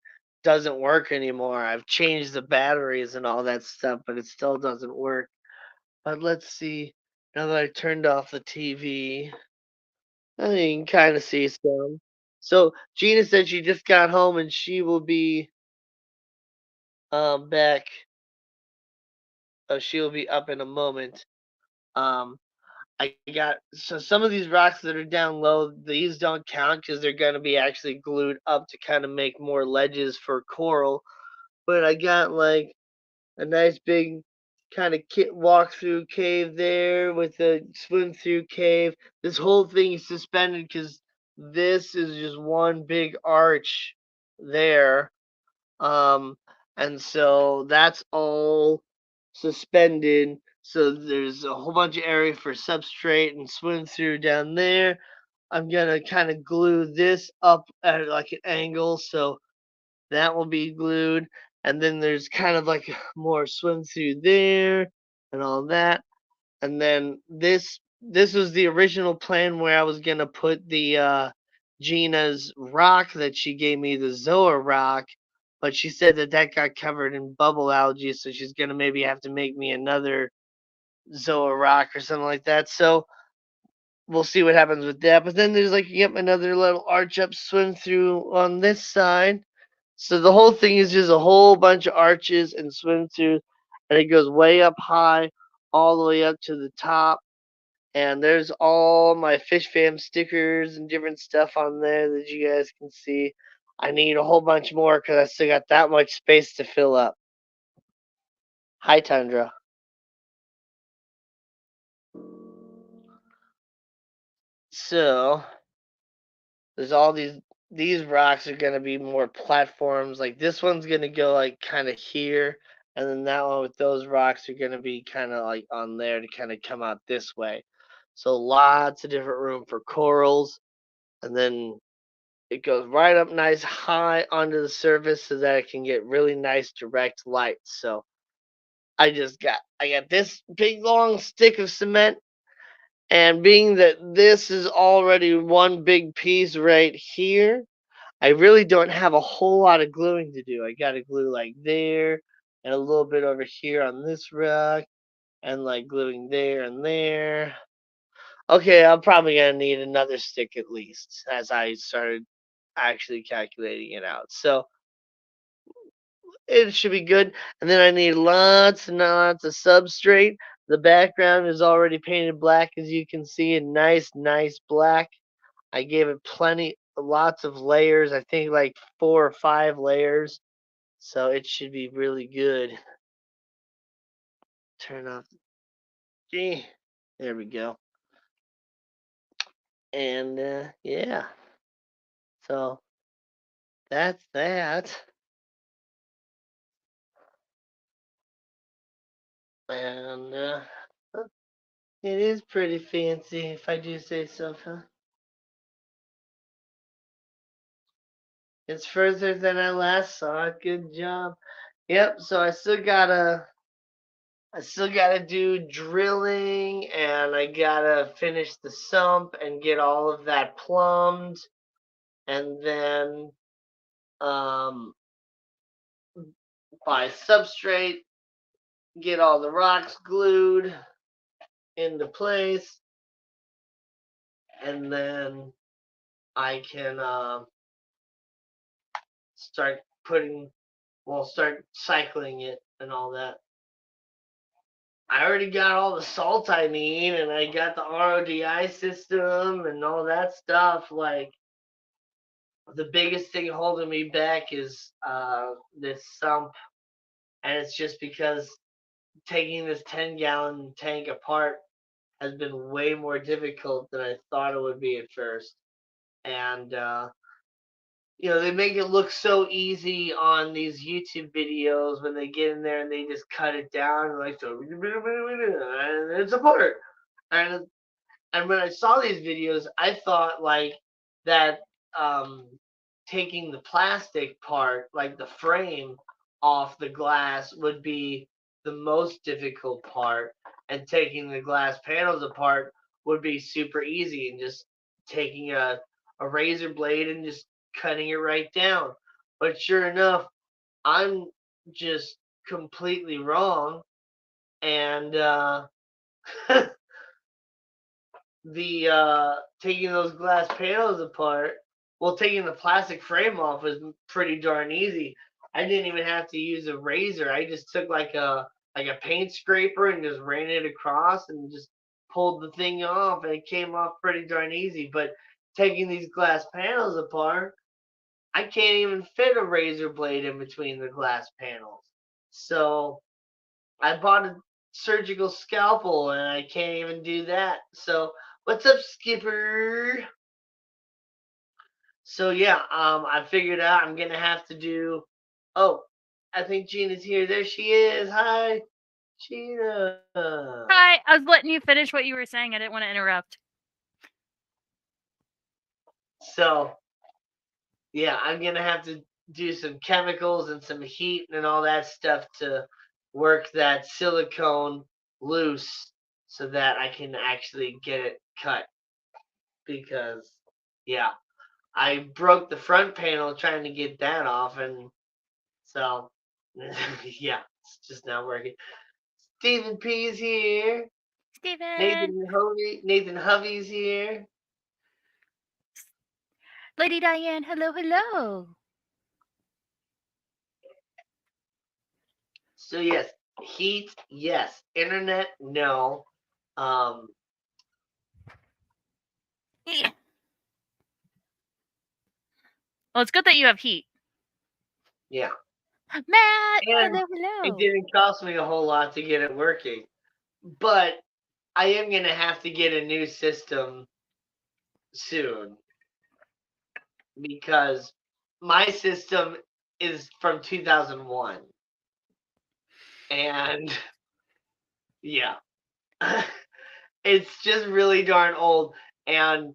doesn't work anymore. I've changed the batteries and all that stuff, but it still doesn't work. But let's see. Now that I turned off the TV, I think you can kind of see some. So Gina said she just got home and she will be back. She will be up in a moment. Um, I got so some of these rocks that are down low, these don't count because they're gonna be actually glued up to kind of make more ledges for coral. But I got like a nice big kind of walk through cave there with a swim through cave. This whole thing is suspended because this is just one big arch there. Um, and so that's all suspended. So there's a whole bunch of area for substrate and swim through down there. I'm gonna kind of glue this up at like an angle, so that will be glued. And then there's kind of like more swim through there and all that. And then this was the original plan where I was gonna put the Gina's rock that she gave me, the Zoa rock, but she said that that got covered in bubble algae, so she's gonna maybe have to make me another Zoa rock or something like that. So we'll see what happens with that. But then there's like yep another little arch up swim through on this side. So the whole thing is just a whole bunch of arches and swim through, and it goes way up high, all the way up to the top. And there's all my fish fam stickers and different stuff on there that you guys can see. I need a whole bunch more because I still got that much space to fill up. Hi, Tundra. So there's all these rocks are gonna be more platforms. Like this one's gonna go like kind of here, and then that one with those rocks are gonna be kind of like on there to kind of come out this way. So lots of different room for corals, and then it goes right up nice high onto the surface so that it can get really nice direct light. So I got this big long stick of cement, and being that this is already one big piece right here, I really don't have a whole lot of gluing to do. I got to glue like there and a little bit over here on this rock and like gluing there and there. Okay, I'm probably gonna need another stick at least as I started actually calculating it out. So it should be good. And then I need lots and lots of substrate. The background is already painted black, as you can see, a nice black. I gave it lots of layers. I think like 4 or 5 layers. So it should be really good. Turn off. Gee, there we go. And yeah, so that's that. And it is pretty fancy, if I do say so. Huh? It's further than I last saw it. Good job. Yep. So I still gotta do drilling, and I gotta finish the sump and get all of that plumbed, and then um, buy substrate, get all the rocks glued into place, and then I can start start cycling it and all that. I already got all the salt I need, and I got the RODI system and all that stuff. Like the biggest thing holding me back is this sump, and it's just because taking this 10-gallon tank apart has been way more difficult than I thought it would be at first. And they make it look so easy on these YouTube videos when they get in there and they just cut it down and like so, and it's apart. And and when I saw these videos, I thought like that um, taking the plastic part, like the frame, off the glass would be the most difficult part, and taking the glass panels apart would be super easy, and just taking a razor blade and just cutting it right down. But sure enough, I'm just completely wrong, and the taking those glass panels apart, well, taking the plastic frame off was pretty darn easy. I didn't even have to use a razor. I just took like a paint scraper and just ran it across and just pulled the thing off, and it came off pretty darn easy. But taking these glass panels apart, I can't even fit a razor blade in between the glass panels. So I bought a surgical scalpel and I can't even do that. So what's up, Skipper? So yeah, I figured out I'm gonna have to do. Oh, I think Gina's here. There she is. Hi, Gina. Hi, I was letting you finish what you were saying. I didn't want to interrupt. So yeah, I'm gonna have to do some chemicals and some heat and all that stuff to work that silicone loose so that I can actually get it cut. Because yeah, I broke the front panel trying to get that off, and so yeah, it's just not working. Stephen P is here. Steven! Nathan Hovey's here. Lady Diane, hello, hello! So yes, heat, yes. Internet, no. Um, Yeah. Well, it's good that you have heat. yeah, Matt, and hello, it hello! didn't cost me a whole lot to get it working, but I am gonna have to get a new system soon because my system is from 2001, and yeah, it's just really darn old. And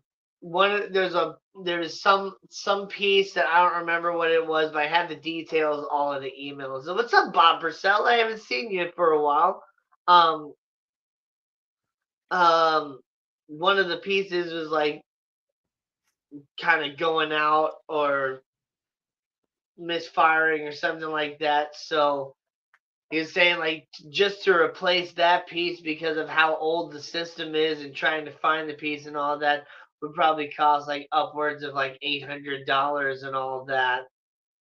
there's some piece that I don't remember what it was, but I had the details all in the emails. So what's up, Bob Purcell? I haven't seen you for a while. Um, um, one of the pieces was like kind of going out or misfiring or something like that. So he was saying like just to replace that piece because of how old the system is and trying to find the piece and all that would probably cost like upwards of like $800 and all that.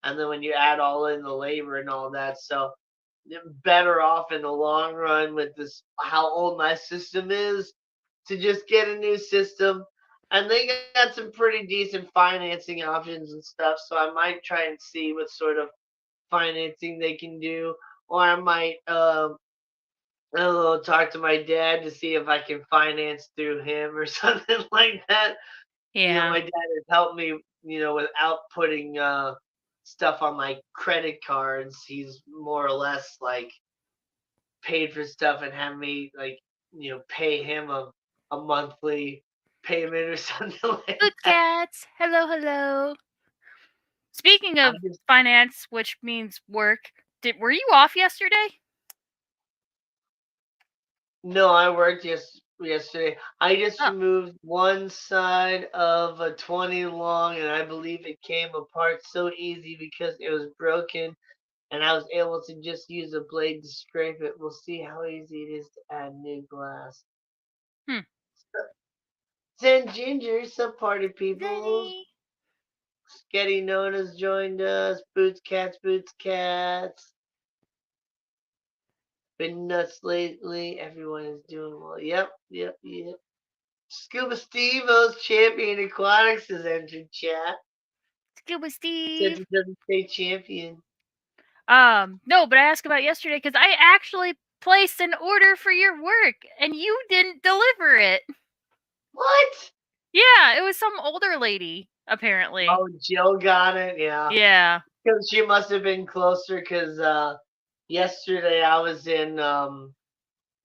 And then when you add all in the labor and all that, so better off in the long run with this how old my system is to just get a new system. And they got some pretty decent financing options and stuff, so I might try and see what sort of financing they can do, or I might I don't know, talk to my dad to see if I can finance through him or something like that. Yeah. My dad has helped me, without putting stuff on my credit cards. He's more or less like paid for stuff and have me like, pay him a monthly payment or something like Good that. cats, hello, hello! Speaking I of just finance, which means work, were you off yesterday? No, I worked yesterday. I just Oh, removed one side of a 20 long, and I believe it came apart so easy because it was broken, and I was able to just use a blade to scrape it. We'll see how easy it is to add new glass. hmm. Zen Ginger, some party people. Zenny! Getty Nona's joined us. Boots Cats, Boots Cats. Been nuts lately. Everyone is doing well. Yep, yep, yep. Scuba Steve-O's Champion Aquatics has entered chat. Scuba Said Steve! he doesn't say champion. No, but I asked about yesterday because I actually placed an order for your work and you didn't deliver it. What? Yeah, it was some older lady. apparently. Oh, Jill got it. Yeah, Yeah. because she must have been closer. Because yesterday I was in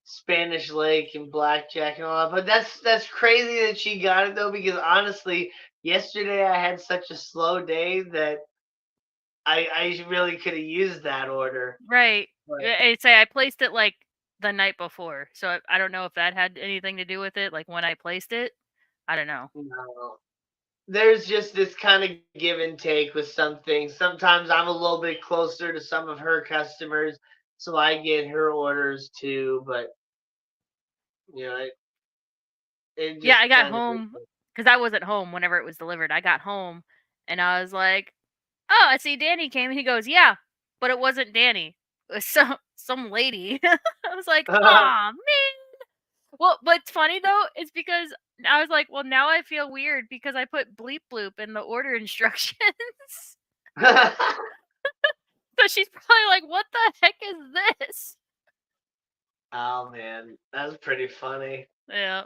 Spanish Lake and blackjack and all that. But that's crazy that she got it though. Because honestly, yesterday I had such a slow day that I really could have used that order. Right. But I'd say I placed it like the night before. So I don't know if that had anything to do with it, like when I placed it. I don't know. no. There's just this kind of give and take with some things. Sometimes I'm a little bit closer to some of her customers, so I get her orders too. But it Yeah, just I got kind of home because I wasn't home whenever it was delivered. I got home and I was like, "Oh, I see Danny came." And he goes, "Yeah, but it wasn't Danny. It was some lady." I was like, "Aw, man." Well, what's funny though is because I was like, "Well, now I feel weird because I put bleep bloop in the order instructions." So she's probably like, "What the heck is this?" Oh man, that's pretty funny. Yeah.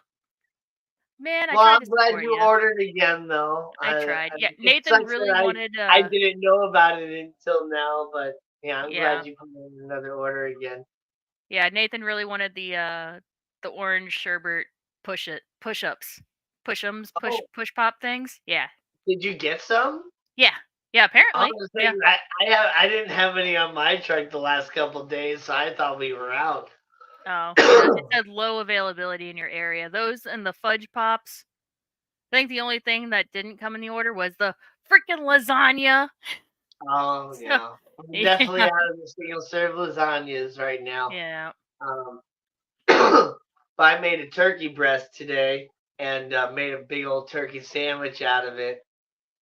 Man, I Well, tried I'm to glad support you you. ordered again, though. I tried. Yeah, It Nathan sucks that really wanted I didn't know about it until now, but yeah, I'm yeah. glad you put in another order again. Yeah, Nathan really wanted the orange sherbet push-ups. Push-ums, Oh, push pop things. Yeah. did you get some? Yeah. Yeah, I apparently. was Yeah. thinking I didn't have any on my truck the last couple days, so I thought we were out. Oh, yeah. It said low availability in your area. Those and the fudge pops. I think the only thing that didn't come in the order was the freaking lasagna. Oh So, yeah, I'm definitely yeah. out of the single serve lasagnas right now. Yeah. Um, but I made a turkey breast today and made a big old turkey sandwich out of it,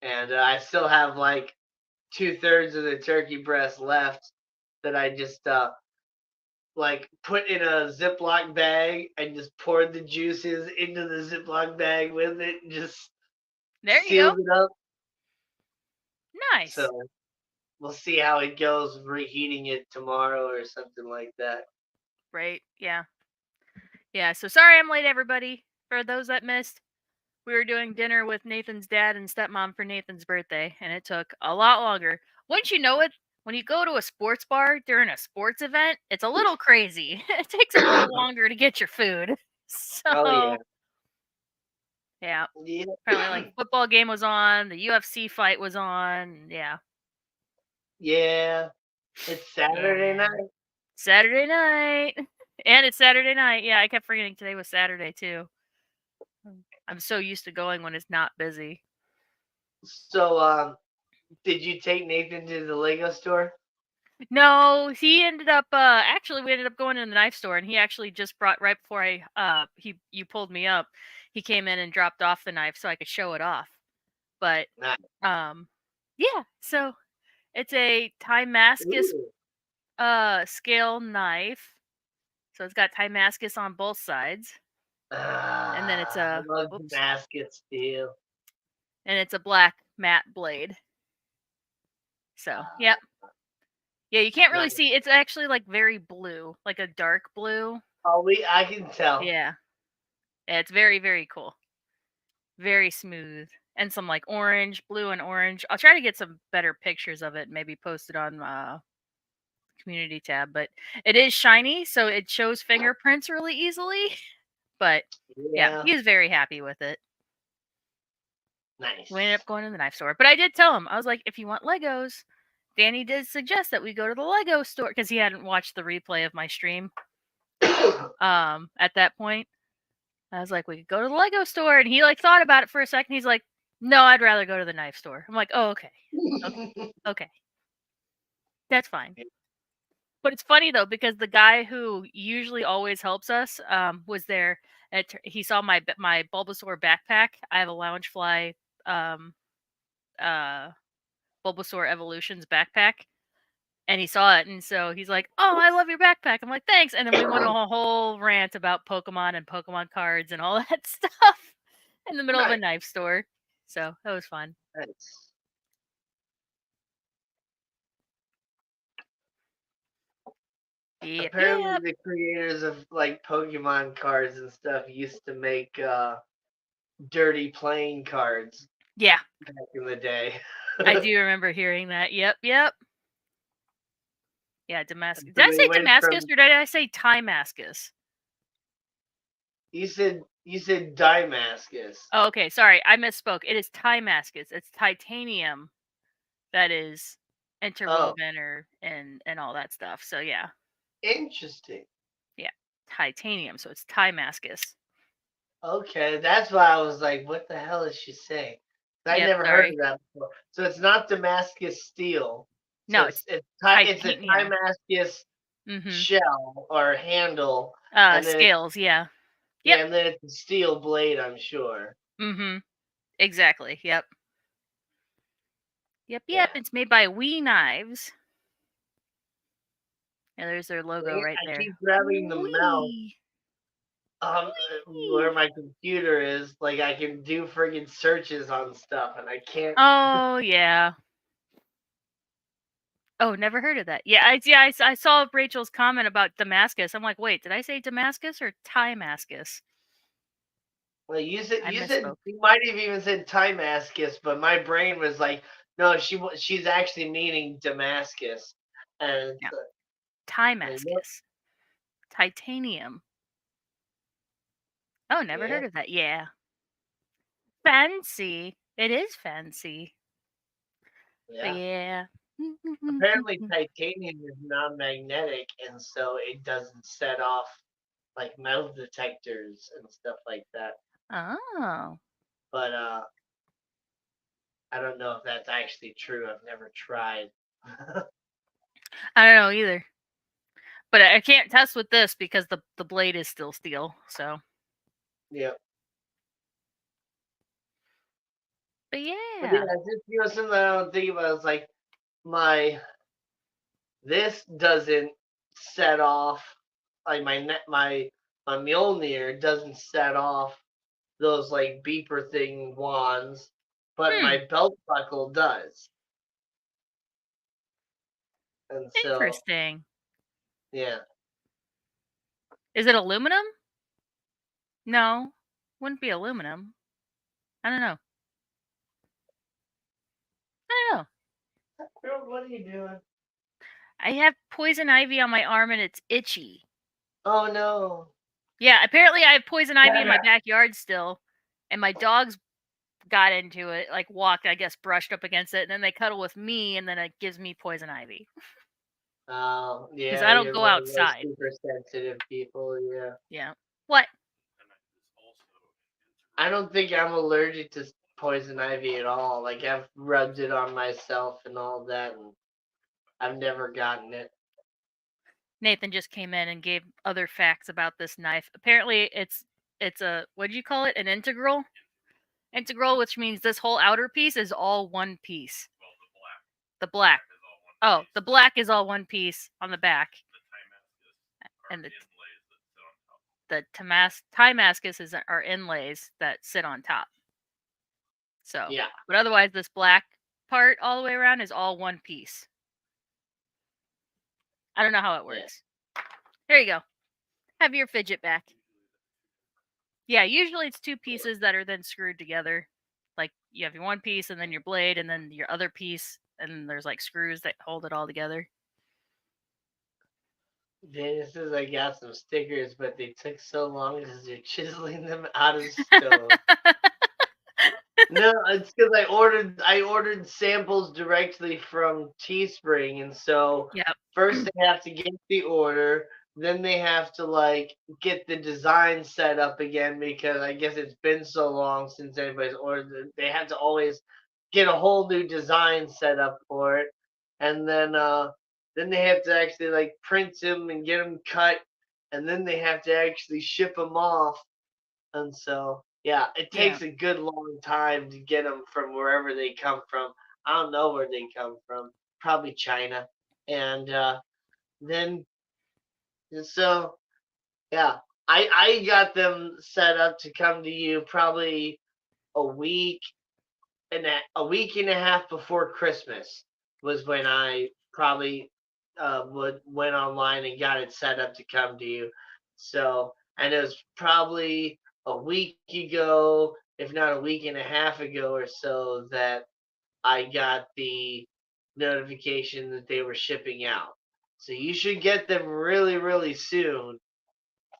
and I still have like 2/3 of the turkey breast left that I just like put in a Ziploc bag and just poured the juices into the Ziploc bag with it, and just There you go. sealed it up. Nice. So we'll see how it goes reheating it tomorrow or something like that. Right. Yeah. Yeah. So sorry I'm late, everybody. For those that missed, we were doing dinner with Nathan's dad and stepmom for Nathan's birthday, and it took a lot longer. Wouldn't you know it? When you go to a sports bar during a sports event, it's a little crazy. It takes a little longer to get your food. Oh yeah. So, yeah. Yeah. Apparently, like, football game was on, the UFC fight was on. Yeah. Yeah. It's Saturday Yeah. night. Saturday night. And it's Saturday night. Yeah, I kept forgetting today was Saturday, too. I'm so used to going when it's not busy. So did you take Nathan to the Lego store? No, he ended up actually we ended up going to the knife store and he actually just brought right before I he you pulled me up. He came in and dropped off the knife so I could show it off. But Nah. um yeah, so it's a Timascus Ooh. scale knife. So it's got Timascus on both sides and then it's I a love oops, Damascus steel. and it's a black matte blade. So, yep. Ah, Yeah, you can't really nice. see. It's actually like very blue, like a dark blue. Oh, I can tell. Yeah. Yeah, it's very, very cool. Very smooth. And some like orange, blue and orange. I'll try to get some better pictures of it, maybe post it on community tab, but it is shiny, so it shows fingerprints really easily. But yeah, Yeah. he was very happy with it. We ended Nice. up going to the knife store. But I did tell him, I was like, if you want Legos, Danny did suggest that we go to the Lego store because he hadn't watched the replay of my stream at that point. I was like, we could go to the Lego store, and he like thought about it for a second. He's like, no, I'd rather go to the knife store. I'm like, oh, okay, okay, okay, that's fine. But it's funny though because the guy who usually always helps us was there. And he saw my Bulbasaur backpack. I have a Loungefly um, uh, Bulbasaur Evolutions backpack, and he saw it, and so he's like, "Oh, I love your backpack." I'm like, "Thanks." And then we went on a whole rant about Pokemon and Pokemon cards and all that stuff in the middle of a Nice. knife store. So that was fun. Nice. Yep, Apparently, yep. the creators of like Pokemon cards and stuff used to make dirty playing cards. Yeah, back in the day. I do remember hearing that. Yep, yep. Yeah, And Damascus. Did so I they say went Damascus from or did I say Timascus? you said Damascus. Oh, okay. Sorry, I misspoke. It is Timascus. It's titanium that is Oh, interwoven and all that stuff. So yeah, interesting. yeah, titanium. So it's Timascus. Okay, that's why I was like, what the hell is she saying? I Yep. never heard Sorry. of that before. So it's not Damascus steel. So No, it's it's it's a titanium. Damascus Mm-hmm. shell or handle, and then it's Scales. Yeah. Yep. yeah, and then it's a steel blade, I'm sure. Mm-hmm. Exactly. Yep. Yep. Yep. Yeah. It's made by We Knives. Yeah, there's their logo Wait, right I there. keep grabbing the mouse Wee. where Wee. my computer is. Like I can do friggin' searches on stuff, and I can't. Oh yeah. Oh, never heard of that. I saw Rachel's comment about Damascus. I'm like, wait, did I say Damascus or Timascus? Well, you said I you said misspoke. you might have even said Timascus, but my brain was like, no, she's actually meaning Damascus, and No, yep, Timascus. Titanium. Oh, never yeah, heard of that. Yeah. Fancy. It is fancy. But yeah. yeah. Apparently, titanium is non-magnetic, and so it doesn't set off like metal detectors and stuff like that. Oh. But I don't know if that's actually true. I've never tried. I don't know either. But I can't test with this because the blade is still steel. So, Yeah. but But yeah, yeah. it's just something I don't think about. It's like my this doesn't set off like my Mjolnir doesn't set off those like beeper thing wands, but Hmm. my belt buckle does. And so Interesting. yeah, Is it aluminum? No. Wouldn't be aluminum. I don't know. I don't know. Girl, what are you doing? I have poison ivy on my arm and it's itchy. Oh no. Yeah, apparently I have poison ivy in my backyard still, and my dogs got into it, like walked, I guess, brushed up against it, and then they cuddle with me, and then it gives me poison ivy because Yeah, I don't you're go one of those outside. super sensitive people. Yeah. Yeah. What? I don't think I'm allergic to poison ivy at all. Like I've rubbed it on myself and all that, and I've never gotten it. Nathan just came in and gave other facts about this knife. Apparently, it's a what do you call it? An integral. Integral, which means this whole outer piece is all one piece. The black. Oh, the black is all one piece on the back, and the Timascus are inlays that sit on top. So, Yeah. but otherwise, this black part all the way around is all one piece. I don't know how it Yeah. works. Here you go. Have your fidget back. Yeah, usually it's two pieces that are then screwed together. Like you have your one piece and then your blade and then your other piece and there's like screws that hold it all together. Dana says I got some stickers, but they took so long because they're chiseling them out of stone. No, it's because I ordered samples directly from Teespring, and so Yep. first they have to get the order, then they have to like get the design set up again because I guess it's been so long since anybody's ordered it. They have to always get a whole new design set up for it, and then they have to actually like print them and get them cut, and then they have to actually ship them off, and so, yeah, it Yeah. takes a good long time to get them from wherever they come from. I don't know where they come from. Probably China. And then, so, yeah, I got them set up to come to you probably a week a week and a half before Christmas was when I probably would went online and got it set up to come to you. So, and it was probably a week ago. if not a week and a half ago or so, that I got the notification that they were shipping out. So you should get them really, really soon.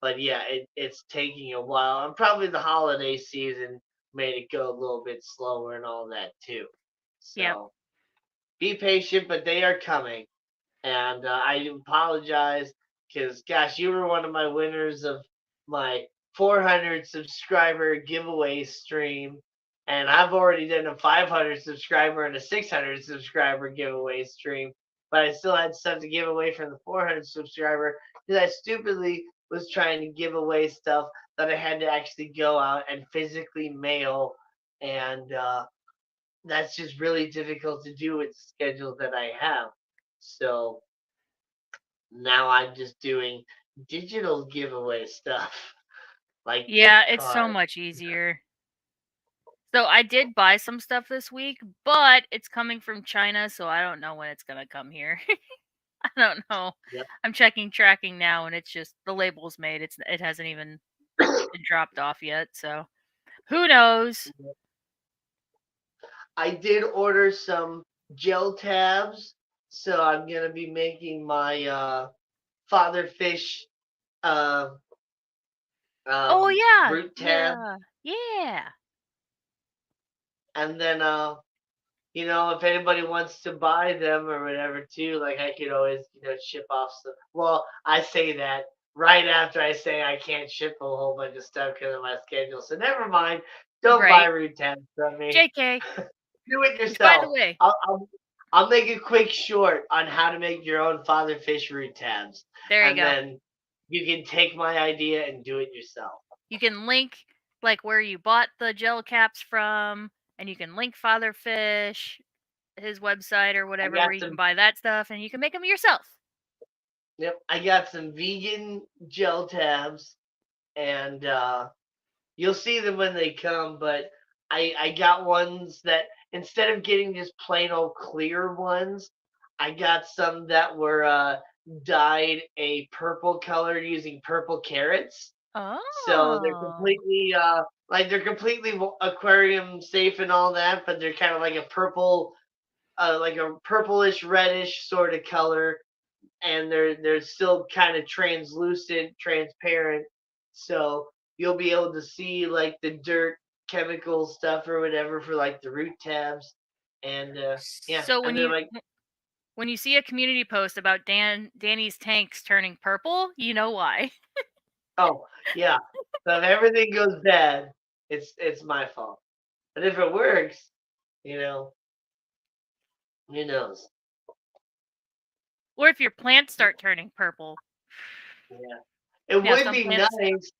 But yeah, it's taking a while. And probably the holiday season made it go a little bit slower and all that too. Yep. So be patient, but they are coming. And I apologize because, gosh, you were one of my winners of my 400 subscriber giveaway stream. And I've already done a 500 subscriber and a 600 subscriber giveaway stream. But I still had stuff to give away from the 400 subscriber because I stupidly was trying to give away stuff that I had to actually go out and physically mail. And that's just really difficult to do with the schedule that I have. So now I'm just doing digital giveaway stuff like Yeah, gift it's so cards. much easier. So I did buy some stuff this week, but it's coming from China, so I don't know when it's gonna come here. I don't know. Yep. I'm checking tracking now, and it's just the label's made. It hasn't even been dropped off yet, so who knows? I did order some gel tabs, so I'm gonna be making my father fish uh, Oh yeah, root tab, yeah, yeah. and then if anybody wants to buy them or whatever too, like I could always, ship off some. Well, I say that right after I say I can't ship a whole bunch of stuff because of my schedule. So never mind. Don't buy Right. root tabs from me. JK. Do it Which, by the yourself. way, I'll make a quick short on how to make your own father fish root tabs, there you and go. then you can take my idea and do it yourself. You can link like where you bought the gel caps from, and you can link Father Fish, his website or I whatever, where got you can some. buy that stuff, and you can make them yourself. Yep, I got some vegan gel tabs, and you'll see them when they come, but I got ones that instead of getting just plain old clear ones, I got some that were dyed a purple color using purple carrots. So they're Oh. completely they're completely aquarium safe and all that, but they're kind of like a purple like a purplish reddish sort of color, and they're still kind of translucent, transparent. So you'll be able to see like the dirt, chemical stuff or whatever for like the root tabs, and yeah, So and they're like, when you see a community post about Danny's tanks turning purple, you know why. oh yeah. So if everything goes bad, it's my fault. But if it works, you know, who knows? Or if your plants start turning purple. Yeah, it Yeah, would some be plants. nice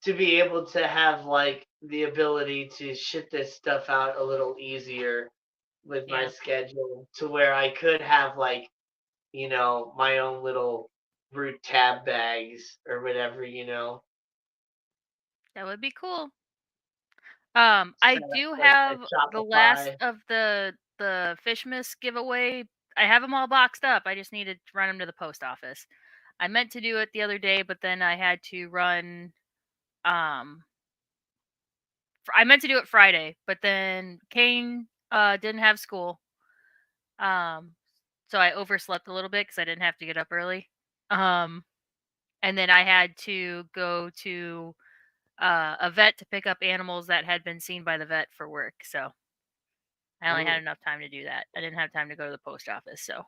to be able to have like the ability to ship this stuff out a little easier with my Yeah, schedule to where I could have like, my own little root tab bags or whatever, that would be cool. I set up do like a have the last Shopify. of the Fishmas giveaway. I have them all boxed up. I just need to run them to the post office. I meant to do it the other day, but then I had to run. Um, I meant to do it Friday, but then Kane didn't have school. Um, so I overslept a little bit because I didn't have to get up early. Um, and then I had to go to a vet to pick up animals that had been seen by the vet for work. So I only had Mm. enough time to do that. I didn't have time to go to the post office. So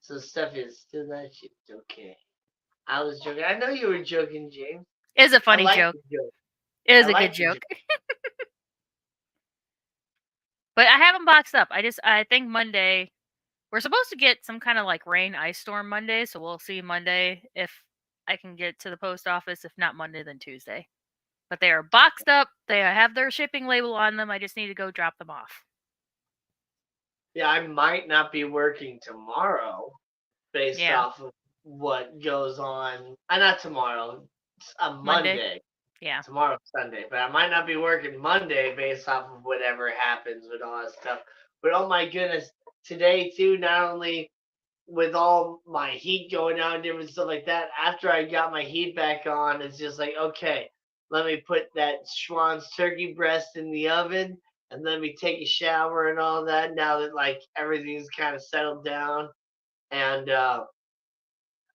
So stuff is still that shit. Okay. I was joking. I know you were joking, James. it was a I funny like joke. the joke. It I was a good like the joke. joke. But I have them boxed up. I think Monday we're supposed to get some kind of like rain ice storm Monday, so we'll see Monday if I can get to the post office. If not Monday, then Tuesday. But they are boxed up. They have their shipping label on them. I just need to go drop them off. Yeah, I might not be working tomorrow based Yeah, off of what goes on. Not tomorrow. It's a Monday. Monday. Yeah, Tomorrow's Sunday, but I might not be working Monday based off of whatever happens with all that stuff. But oh my goodness, today too, not only with all my heat going out and different stuff like that, after I got my heat back on, it's just like, okay, let me put that Schwann's turkey breast in the oven, and let me take a shower and all that. Now that like everything's kind of settled down, and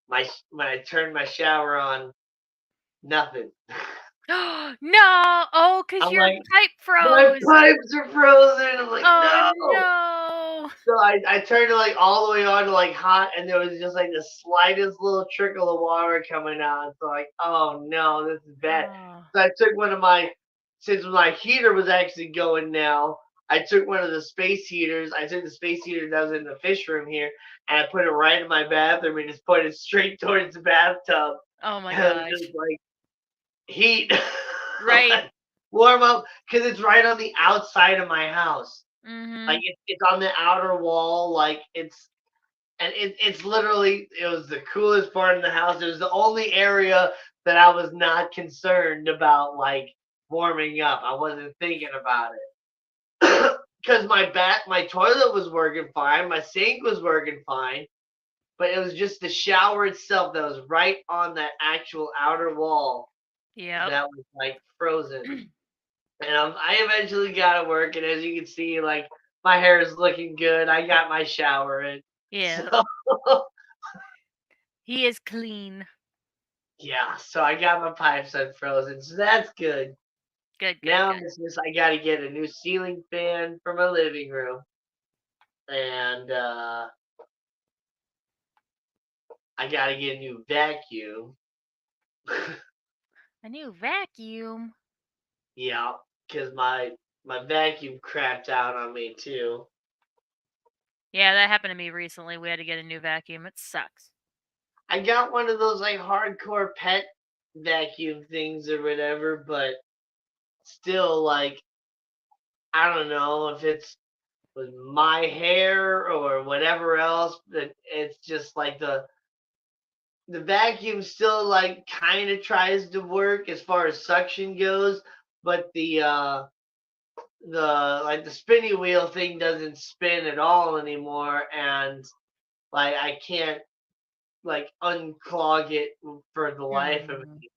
my when I turned my shower on, nothing. No! Oh, because I'm your like, pipe my froze. pipes are frozen. I'm like, Oh no. no! So I turned it like all the way on to like hot, and there was just like the slightest little trickle of water coming out. So like, oh no, this is bad. Oh, So I took one of my, since my heater was actually going now, I took one of the space heaters. I took the space heater that was in the fish room here, and I put it right in my bathroom and just put it straight towards the bathtub, oh my and just gosh! like heat, Right. warm up, because it's right on the outside of my house. Like Mhm. it's on the outer wall, like it's literally it was the coolest part in the house. It was the only area that I was not concerned about like warming up. I wasn't thinking about it because my toilet was working fine, my sink was working fine, but it was just the shower itself that was right on that actual outer wall Yep. that was like frozen. And I eventually got to work, and as you can see, like my hair is looking good. I got my shower in, so Yeah. He is clean. yeah. So I got my pipes unfrozen, so that's good. Good, good, Now good. it's just I got to get a new ceiling fan for my living room, and I got to get a new vacuum. A new vacuum. Yeah, because my vacuum crapped out on me too. Yeah, that happened to me recently. We had to get a new vacuum. It sucks. I got one of those like hardcore pet vacuum things or whatever, but still like I don't know if it's with my hair or whatever else, but it's just like the vacuum still like kind of tries to work as far as suction goes, but the like the spinny wheel thing doesn't spin at all anymore, and like I can't like unclog it for the life of Mm, me.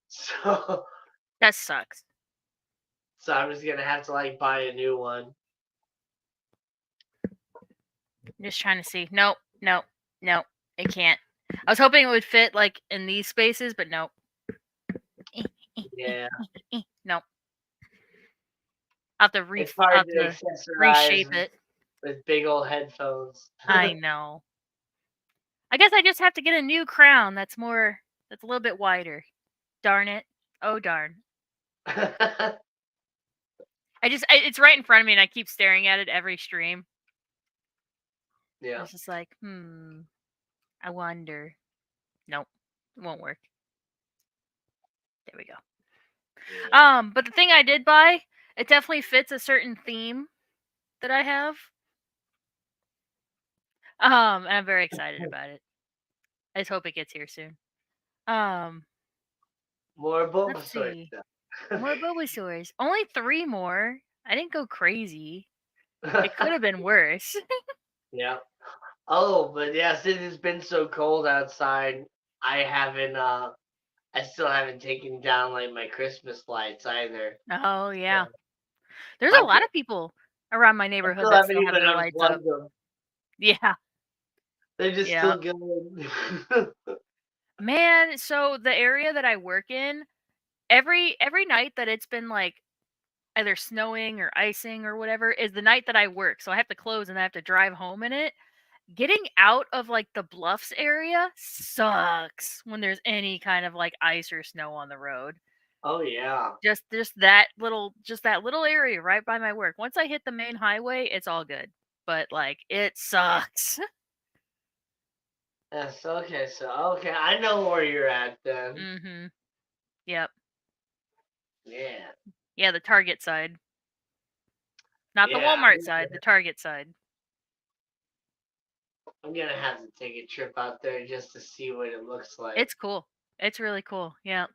So that sucks. so I'm just gonna have to like buy a new one. I'm just trying to see. Nope, nope, nope. It can't. I was hoping it would fit like in these spaces, but nope. Yeah, Nope. it's hard I'll have to to accessorize reshape it. with big old headphones. I know. I guess I just have to get a new crown that's a little bit wider. Darn it. Oh darn. It's right in front of me and I keep staring at it every stream. Yeah. It's just like, I wonder. Nope. It won't work. There we go. Yeah. But the thing I did buy, it definitely fits a certain theme that I have. And I'm very excited about it. I just hope it gets here soon. Um, More let's Bulbasaur see. stuff. More Bulbasaurs. Only 3 more. I didn't go crazy. It could have been worse. Yeah. Oh, but yeah, since it's been so cold outside, I haven't I still haven't taken down like my Christmas lights either. Oh yeah. So There's a I lot of people around my I neighborhood still that haven't still have even their lights up. unplugged them. Yeah. They're just Yeah. still going. Man, so the area that I work in, every night that it's been like either snowing or icing or whatever is the night that I work. So I have to close and I have to drive home in it. Getting out of like the bluffs area sucks when there's any kind of like ice or snow on the road. Oh yeah. Just that little area right by my work. Once I hit the main highway, it's all good. But like it sucks. Yes, okay, so okay, I know where you're at then. Mhm. Yep. Yeah. Yeah, the Target side. Not the Yeah. Walmart side, the Target side. I'm gonna have to take a trip out there just to see what it looks like. It's cool. It's really cool. Yeah.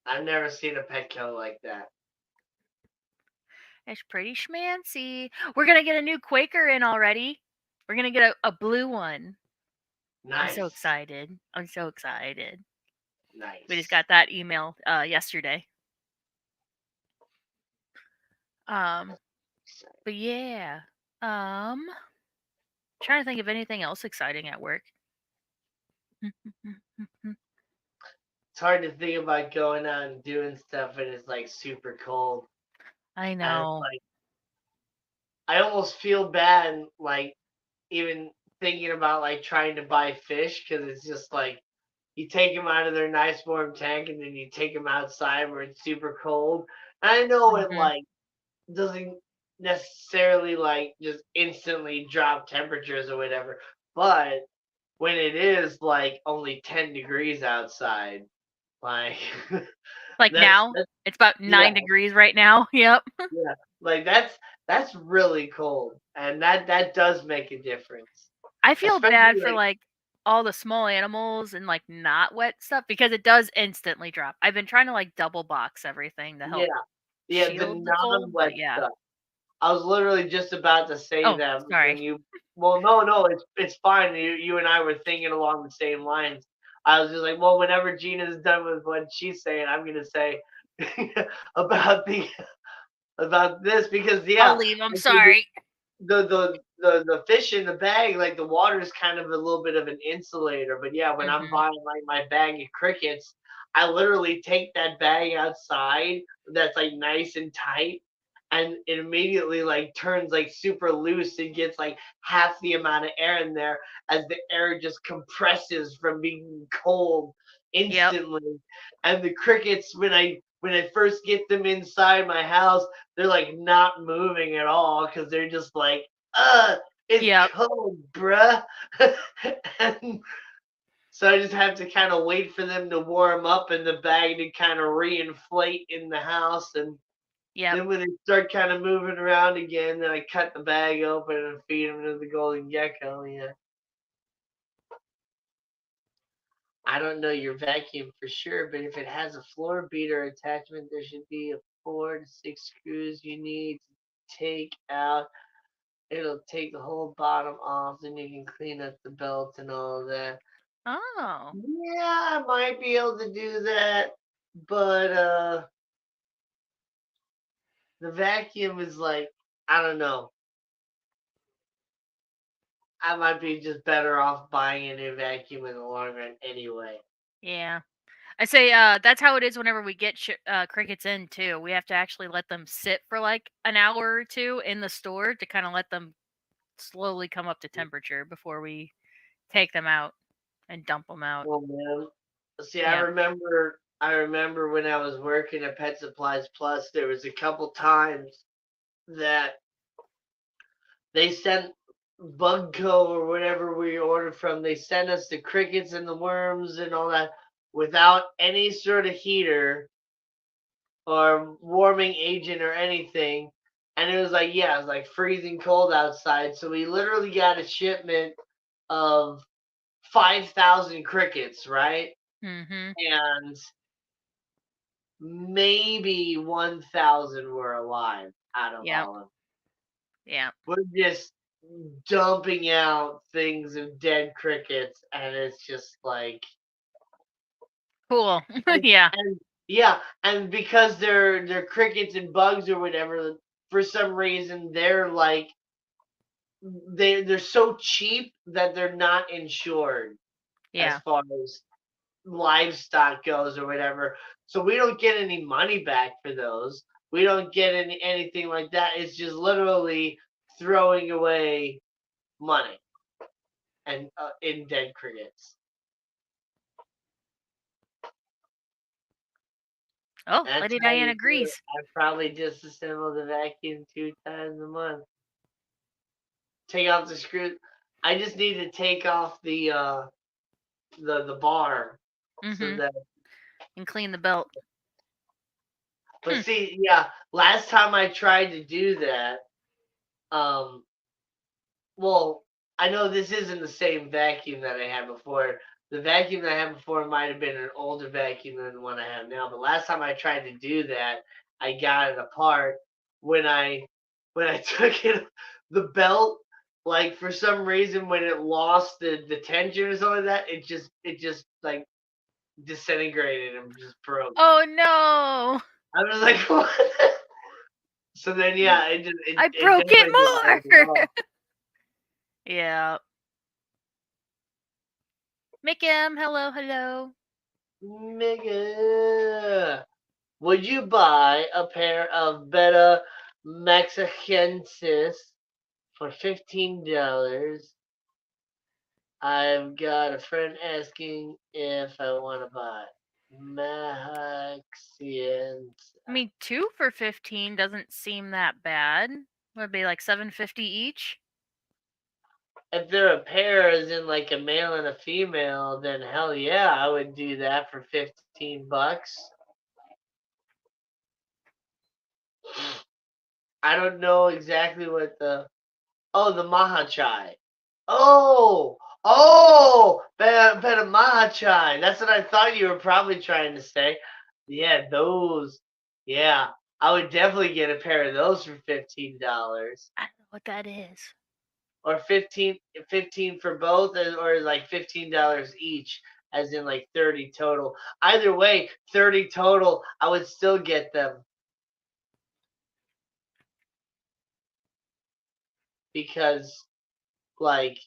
I've never seen a Petco like that. It's pretty schmancy. We're gonna get a new Quaker in already. We're gonna get a blue one. I'm so Nice. excited. I'm so excited. We just Nice. got that email yesterday. Um, but yeah. Trying to think of anything else exciting at work. It's hard to think about going out and doing stuff when it's like super cold. I And it's know. like I almost feel bad like even thinking about like trying to buy fish because it's just like you take them out of their nice warm tank and then you take them outside where it's super cold. And I know it Hmm. like doesn't necessarily like just instantly drop temperatures or whatever, but when it is like only 10 degrees outside, like Like now, that's it's about yeah, 9 degrees right now. Yep. yeah, like that's really cold, and that does make a difference, I feel especially bad for like like all the small animals and like not wet stuff because it does instantly drop. I've been trying to like double box everything to help yeah, yeah, the shield the cold, non-wet but yeah. stuff. I was literally just about to say Oh, that when sorry. you. Well, no, it's fine. You and I were thinking along the same lines. I was just like, well, whenever Gina's done with what she's saying, I'm gonna say about the about this because I'll yeah, leave. I'm like, sorry. the fish in the bag, like the water is kind of a little bit of an insulator. But yeah, when I'm Hmm. buying like my bag of crickets, I literally take that bag outside that's like nice and tight, and it immediately like turns like super loose and gets like half the amount of air in there as the air just compresses from being cold Yep. instantly. And the crickets, when I first get them inside my house, they're like not moving at all because they're just like, it's Yep. cold, bruh. And so I just have to kind of wait for them to warm up and the bag to kind of reinflate in the house. And Yep. then when they start kind of moving around again, then I cut the bag open and feed them to the golden gecko. Yeah. I don't know your vacuum for sure, but if it has a floor beater attachment, there should be a 4 to 6 screws you need to take out. It'll take the whole bottom off, then you can clean up the belt and all of that. Oh. Yeah, I might be able to do that, but the vacuum is like I don't know. I might be just better off buying a new vacuum in the long run anyway. Yeah. I say that's how it is whenever we get crickets in too. We have to actually let them sit for like an hour or two in the store to kind of let them slowly come up to temperature before we take them out and dump them out. Oh man. See, I Yeah. remember I remember when I was working at Pet Supplies Plus, there was a couple times that they sent Bugco or whatever we ordered from, they sent us the crickets and the worms and all that without any sort of heater or warming agent or anything. And it was like, yeah, it was like freezing cold outside. So we literally got a shipment of 5,000 crickets, right? Mhm. And maybe 1,000 were alive out of Yep. all of them. Yeah. We're just dumping out things of dead crickets, and it's just like, Cool. and, Yeah. and yeah, and because they're crickets and bugs or whatever, for some reason they're like they're so cheap that they're not insured as Yeah. far as livestock goes or whatever. So we don't get any money back for those. We don't get anything like that. It's just literally throwing away money and in dead crickets. Oh, That's Lady how Diane you do it. agrees. I probably disassemble the vacuum 2 times a month. Take off the screw. I just need to take off the bar so Mhm. that. And clean the belt. But Hmm. see, yeah, last time I tried to do that, um, well, I know this isn't the same vacuum that I had before. The vacuum that I had before might have been an older vacuum than the one I have now. But last time I tried to do that, I got it apart. When I took it, the belt, like for some reason, when it lost the tension or something like that, it just like disintegrated and just broke. Oh no! I was like, what? So then, yeah, I it broke it definitely didn't work at more. all. Yeah. Mikim, hello, hello. Nigga, would you buy a pair of Beta Mexicensis for $15? I've got a friend asking if I want to buy Mexicensis. I mean, 2 for 15 doesn't seem that bad. Would it be like 750 each? If they're a pair, as in like a male and a female, then hell yeah, I would do that for $15. I don't know exactly what the the Maha Chai. Better Maha Chai. That's what I thought you were probably trying to say. Yeah, those. Yeah, I would definitely get a pair of those for $15. I don't know what that is. Or 15 for both, or like $15 each, as in like 30 total. Either way, 30 total, I would still get them because like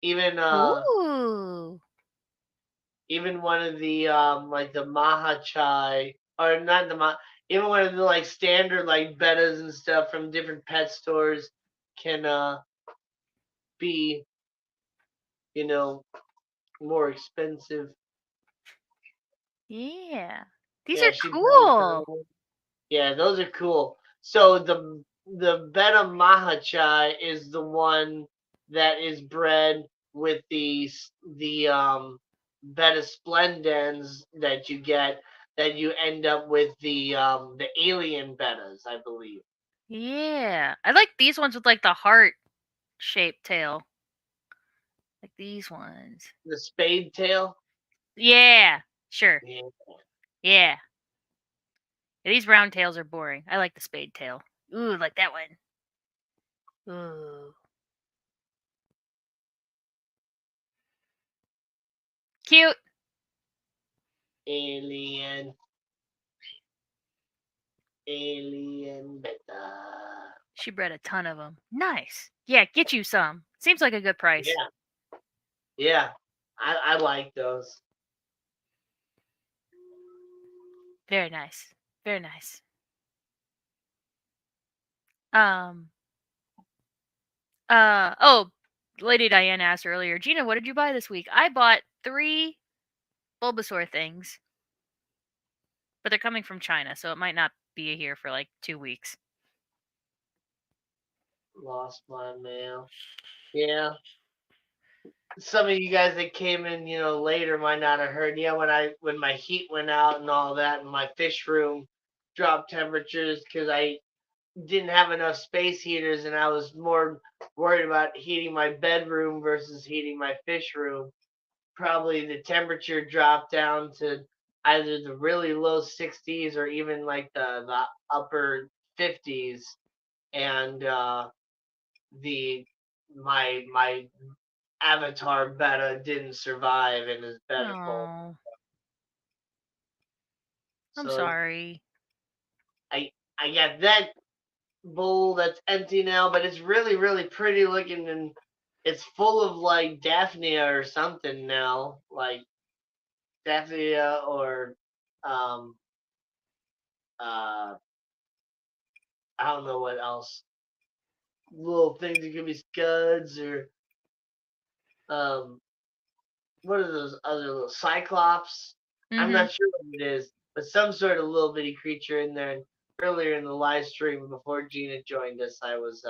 even Ooh. even one of the like the Maha Chai, or not the Maha, even one of the like standard like bettas and stuff from different pet stores can be, you know, more expensive. Yeah. These Yeah, are she probably cool. found one. Yeah, those are cool. So the Beta Maha Chai is the one that is bred with the Beta Splendens that you get, that you end up with the alien betas, I believe. Yeah. I like these ones with like the heart shaped tail. Like these ones. The spade tail. Yeah. Sure. Yeah. Yeah. Yeah, these round tails are boring. I like the spade tail. Ooh, like that one. Ooh. Cute. Alien. Alien beta. She bred a ton of them. Nice. Yeah, get you some. Seems like a good price. Yeah. Yeah. I like those. Very nice. Very nice. Um. Oh, Lady Diana asked earlier, Gina, what did you buy this week? I bought 3 Bulbasaur things, but they're coming from China, so it might not be here for like 2 weeks. Lost my mail. Yeah. Some of you guys that came in, later might not have heard. Yeah, when my heat went out and all that, and my fish room dropped temperatures because I didn't have enough space heaters, and I was more worried about heating my bedroom versus heating my fish room. Probably the temperature dropped down to either the really low 60s or even like the upper 50s, and the my Avatar beta didn't survive in his beta bowl. Oh, I'm So sorry. I I got that bowl that's empty now, but it's really really pretty looking, and it's full of like Daphnia or something now, like Daphnia or um uh I don't know what else. Little things that could be scuds or um what are those other little cyclops? I'm Mhm. not sure what it is, but some sort of little bitty creature in there. And earlier in the live stream before Gina joined us, I was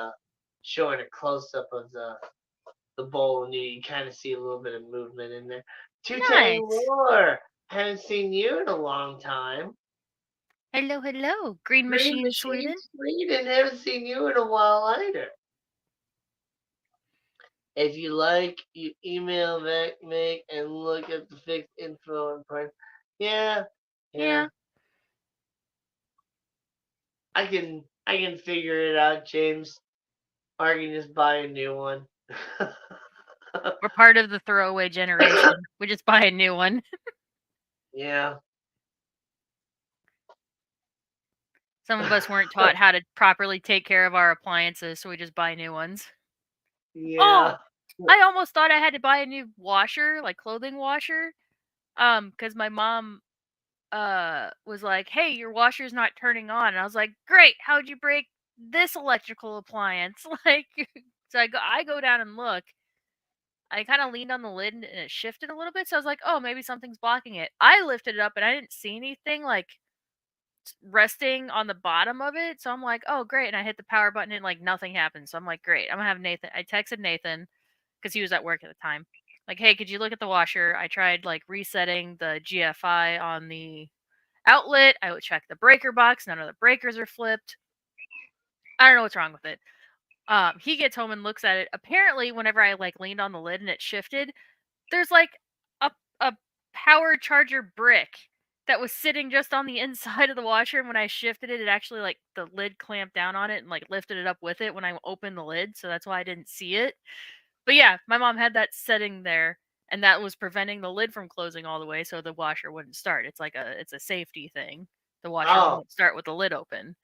showing a close up of the bowl, and you kind of see a little bit of movement in there. Two Tang Nice. Lore, haven't seen you in a long time. Hello, hello. Green Green Machine Machine Sweden. Sweden, haven't seen you in a while either. If you like, you email Mick and look at the fixed info and print. Yeah, yeah. Yeah. I can figure it out, James. Or I can just buy a new one. We're part of the throwaway generation. We just buy a new one. Yeah. Some of us weren't taught how to properly take care of our appliances, so we just buy new ones. Oh, Yeah. I almost thought I had to buy a new washer, like clothing washer, because my mom was like, "Hey, your washer's not turning on." And I was like, "Great, how'd you break this electrical appliance?" Like, so I go down and look. I kind of leaned on the lid and it shifted a little bit, so I was like, "Oh, maybe something's blocking it." I lifted it up and I didn't see anything like resting on the bottom of it, so I'm like, "Oh, great." And I hit the power button and like nothing happened. So I'm like, "Great. I'm gonna have Nathan." I texted Nathan because he was at work at the time. Like, "Hey, could you look at the washer?" I tried like resetting the GFI on the outlet. I would check the breaker box. None of the breakers are flipped. I don't know what's wrong with it. He gets home and looks at it. Apparently, whenever I like leaned on the lid and it shifted, there's like a power charger brick that was sitting just on the inside of the washer. And when I shifted it, it actually like the lid clamped down on it and like lifted it up with it when I opened the lid. So that's why I didn't see it. But yeah, my mom had that setting there, and that was preventing the lid from closing all the way, so the washer wouldn't start. It's a safety thing. The washer Oh, won't start with the lid open.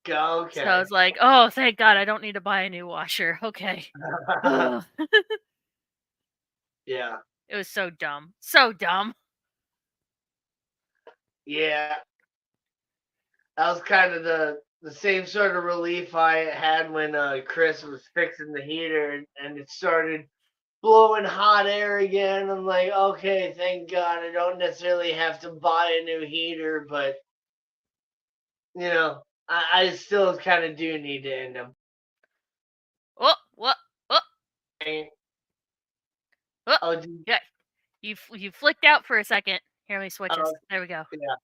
So I okay. was like, "Oh, thank God, I don't need to buy a new washer." Okay. Ugh. Yeah. It was so dumb, so dumb. Yeah. That was kind of the same sort of relief I had when Chris was fixing the heater and it started blowing hot air again. I'm like, okay, thank God I don't necessarily have to buy a new heater, but I still kind of do need to end up Oh, what? Oh, buying. oh. Oh, dude, Yeah, you flicked out for a second. Here, let me switch us. oh, There we go. yeah,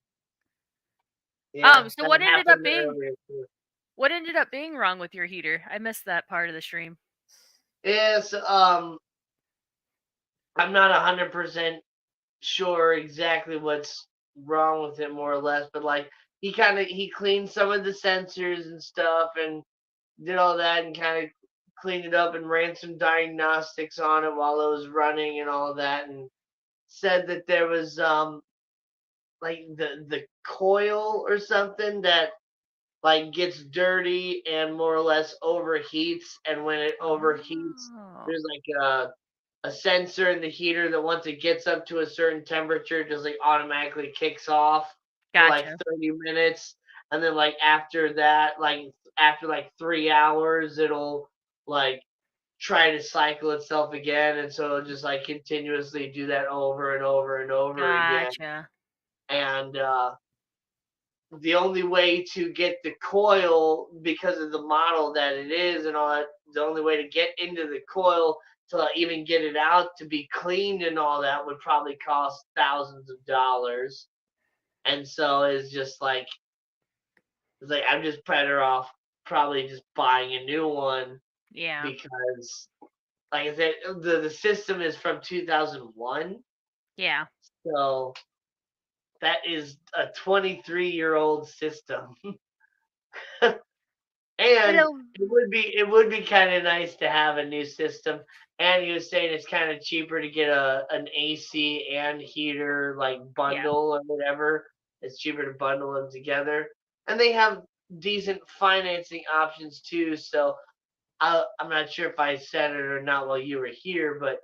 yeah, So that what ended up happened being earlier too. wrong with your heater? I missed that part of the stream. Yes, I'm not 100% sure exactly what's wrong with it, more or less, but like he cleaned some of the sensors and stuff and did all that and kind of cleaned it up and ran some diagnostics on it while it was running and all that and said that there was like the coil or something that like gets dirty and more or less overheats, and when it overheats Oh, there's like a sensor in the heater that once it gets up to a certain temperature just like automatically kicks off for like gotcha. 30 minutes, and then like after that, like after like 3 hours it'll like try to cycle itself again, and so it'll just like continuously do that over and over and over again. Gotcha. And the only way to get the coil, because of the model that it is and all that, the only way to get into the coil to even get it out to be cleaned and all that would probably cost thousands of dollars. And so it's like I'm just better off probably just buying a new one, Yeah. because like I said, the system is from 2001. Yeah. So that is a 23-year-old system. But And it would be kind of nice to have a new system. And he was saying it's kind of cheaper to get an AC and heater like yeah. bundle or whatever. It's cheaper to bundle them together, and they have decent financing options too. So I'm not sure if I said it or not while you were here, but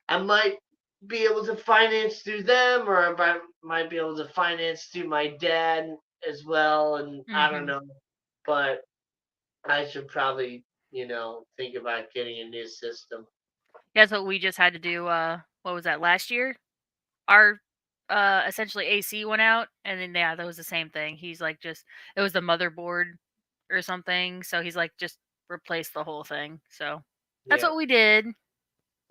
I might be able to finance through them, or might be able to finance through my dad as well. And I don't Mhm. know, but I should probably, think about getting a new system. That's what we just had to do, what was that, last year? Our, essentially AC went out, and then, yeah, that was the same thing. He's like, just it was the motherboard or something, so he's like, "Just replace the whole thing." So, that's Yeah. what we did.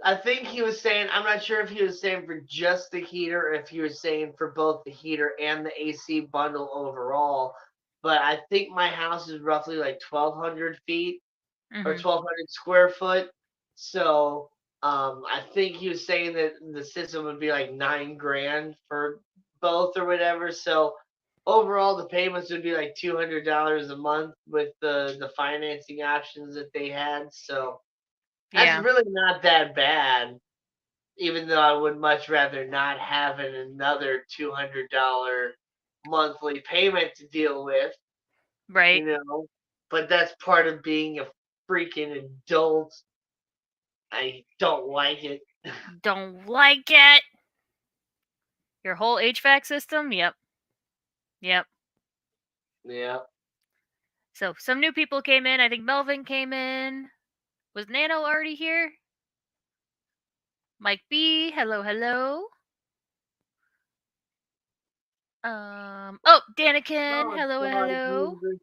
I think he was saying, I'm not sure if he was saying for just the heater or if he was saying for both the heater and the AC bundle overall. But I think my house is roughly like 1,200 feet or Mhm. 1,200 square foot. So I think he was saying that the system would be like 9 grand for both or whatever. So overall, the payments would be like $200 a month with the financing options that they had. So that's Yeah. really not that bad. even though I would much rather not have another $200 monthly payment to deal with, Right. you know. But that's part of being a freaking adult. I don't like it. Don't like it. Your whole HVAC system? Yep. Yep. Yeah. So some new people came in. I think Melvin came in. Was Nano already here? Mike B, hello, hello. Oh, Danikin, Oh, hello, God, hello. Jesus.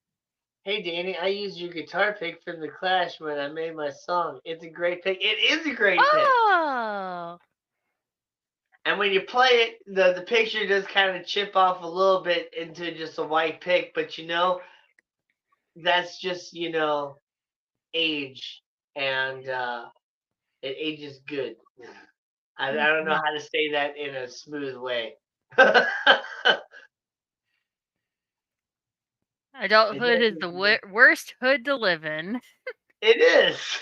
Hey, Danny, I used your guitar pick from the Clash when I made my song. It's a great pick. It is a great pick. Oh, And when you play it, the picture does kind of chip off a little bit into just a white pick, but that's just, age. And it ages good. I don't know mhm. how to say that in a smooth way. It Adulthood is the definitely worst hood to live in. it is.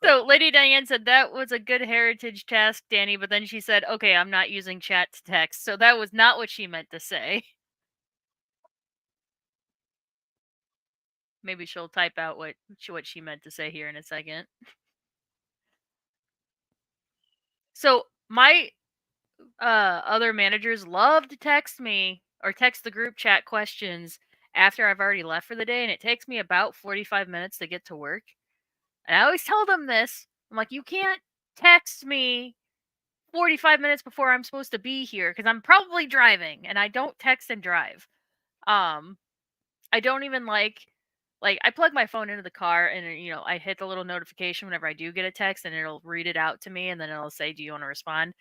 So Lady Diane said that was a good heritage task, Danny, but then she said, okay, I'm not using chat to text. So that was not what she meant to say. Maybe she'll type out what she meant to say here in a second. So my other managers love to text me or text the group chat questions after I've already left for the day, and it takes me about 45 minutes to get to work. And I always tell them this. I'm like, you can't text me 45 minutes before I'm supposed to be here because I'm probably driving and I don't text and drive. Um, I don't even like I plug my phone into the car and I hit the little notification whenever I do get a text and it'll read it out to me and then it'll say, "Do you want to respond?"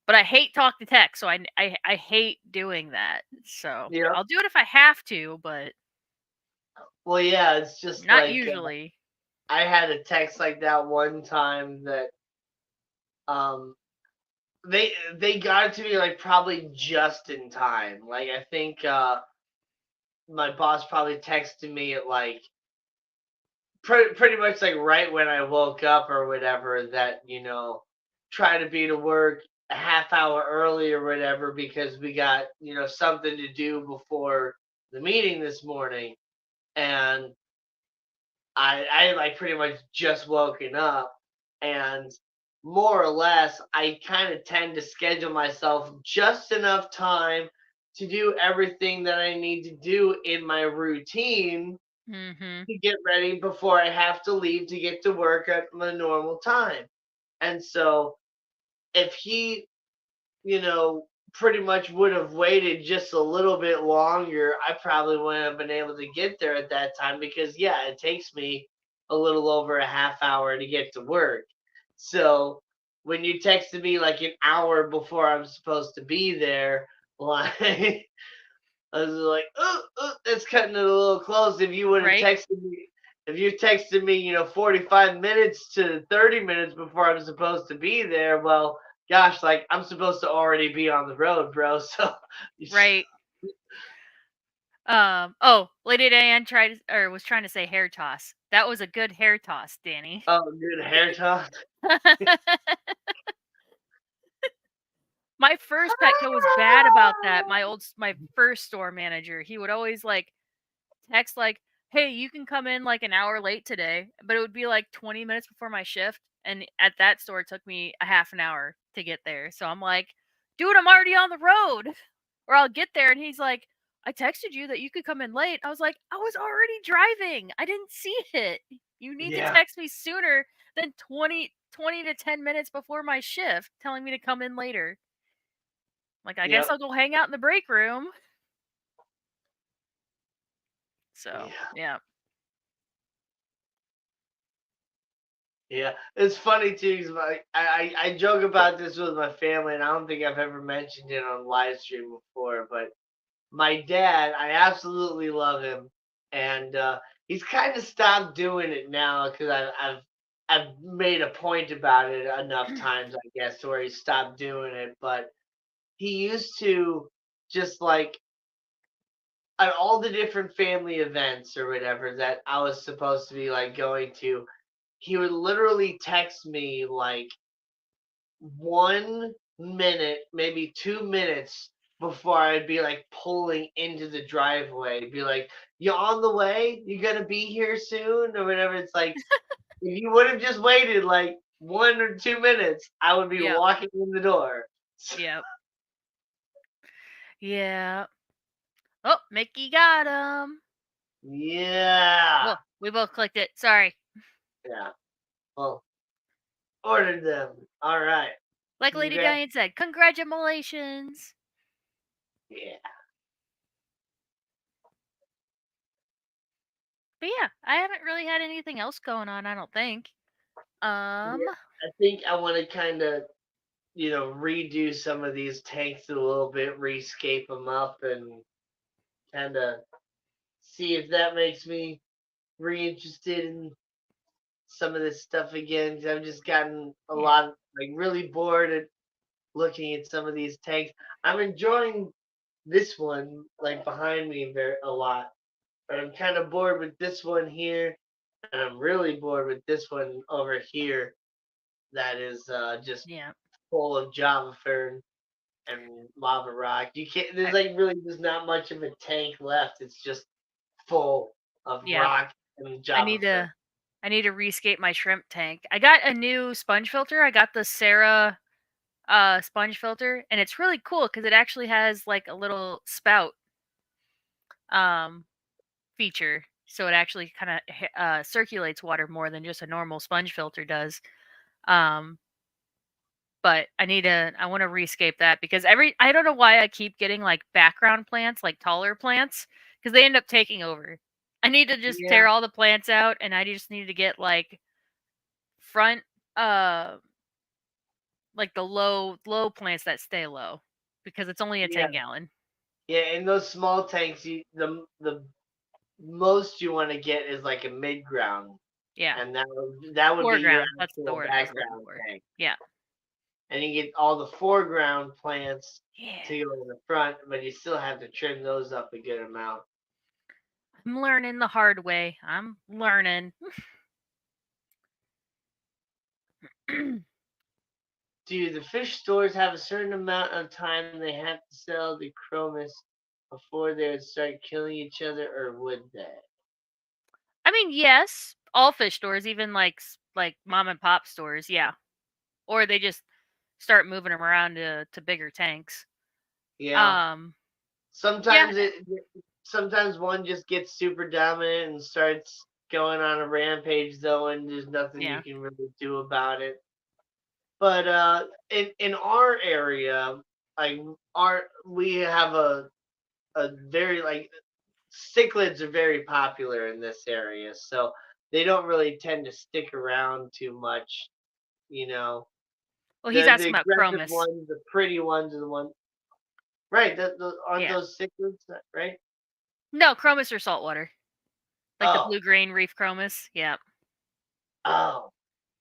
But I hate talk to text, so I hate doing that. So Yep. I'll do it if I have to, but Well, yeah, it's just not like usually. I had a text like that one time that um they got it to me like probably just in time. Like I think my boss probably texted me at like pretty much like right when I woke up or whatever that try to be to work a half hour early or whatever because we got something to do before the meeting this morning. And I had like pretty much just woken up, and more or less I kind of tend to schedule myself just enough time to do everything that I need to do in my routine Mhm. to get ready before I have to leave to get to work at my normal time. And so if he pretty much would have waited just a little bit longer, I probably wouldn't have been able to get there at that time because, yeah, it takes me a little over a half hour to get to work. So when you texted me like an hour before I'm supposed to be there, like, I was like, that's cutting it a little close. Right? If you texted me, 45 minutes to 30 minutes before I'm supposed to be there, well, gosh, like I'm supposed to already be on the road, bro. So, Right. Oh, Lady Diane tried or was trying to say hair toss. That was a good hair toss, Danny. oh, good hair toss. My first Petco was bad about that. My first store manager, he would always like text like, "Hey, you can come in like an hour late today," but it would be like 20 minutes before my shift, and at that store it took me a half an hour to get there. So I'm like, "Dude, I'm already on the road." Or I'll get there and he's like, "I texted you that you could come in late." I was like, "I was already driving. I didn't see it. You need to Yeah, text me sooner than 20 to 10 minutes before my shift telling me to come in later." Like, I guess yep, I'll go hang out in the break room. So, yeah, yeah. yeah. It's funny too, 'cause I joke about this with my family, and I don't think I've ever mentioned it on live stream before, but my dad, I absolutely love him, and he's kind of stopped doing it now because I've made a point about it enough times, I guess, to where he stopped doing it. But he used to just like at all the different family events or whatever that I was supposed to be like going to, he would literally text me like 1 minute, maybe 2 minutes before I'd be like pulling into the driveway. Be like, "You on the way? You gonna be here soon?" Or whatever. It's like if you would have just waited like 1 or 2 minutes, I would be Yep. walking in the door. Yep. Yeah. Oh, Mickey got him. Yeah. Well, we both clicked it. Sorry. Yeah. Well, ordered them. All right. Like Lady Congrats. Diane said, congratulations. Yeah. But yeah, I haven't really had anything else going on, I don't think. Um, Yeah. I think I want to kind of, redo some of these tanks a little bit, rescape them up, and kind of see if that makes me reinterested in some of this stuff again. 'Cause I've just gotten a yeah. lot, like, really bored at looking at some of these tanks. I'm enjoying this one, like behind me, a lot, but I'm kind of bored with this one here, and I'm really bored with this one over here that is just Yeah. full of Java Fern and lava rock. You can't. There's I, like really just not much of a tank left. It's just full of yeah. rock and I Java need Fern. to I need to rescape my shrimp tank. I got a new sponge filter. I got the Sarah sponge filter, and it's really cool because it actually has like a little spout um feature. So it actually kind of circulates water more than just a normal sponge filter does. Um but I want to rescape that because I don't know why I keep getting like background plants, like taller plants, because they end up taking over. I need to just Yeah, tear all the plants out, and I just need to get like front uh like the low plants that stay low because it's only a yeah, 10-gallon. yeah. In those small tanks, the most you want to get is like a mid ground, Yeah. and that would be your Foreground. That's the actual word I was looking background for. tank. Yeah. And you get all the foreground plants Yeah. to go in the front, but you still have to trim those up a good amount. I'm learning the hard way. I'm learning. Do the fish stores have a certain amount of time they have to sell the chromis before they would start killing each other, or would they? I mean, yes, all fish stores, even like like mom and pop stores, yeah. Or they just start moving them around to bigger tanks. Yeah. Um, yeah, Sometimes sometimes one just gets super dominant and starts going on a rampage though, and there's nothing yeah. you can really do about it. But in our area, like our we have a very like cichlids are very popular in this area, so they don't really tend to stick around too much. You know, Well, he's the asking about aggressive chromis. ones, the pretty ones, are the ones. Right? Aren't Yeah. those cichlids? Right? No, chromis or saltwater. Like the Oh, blue green reef chromis. Yeah. oh,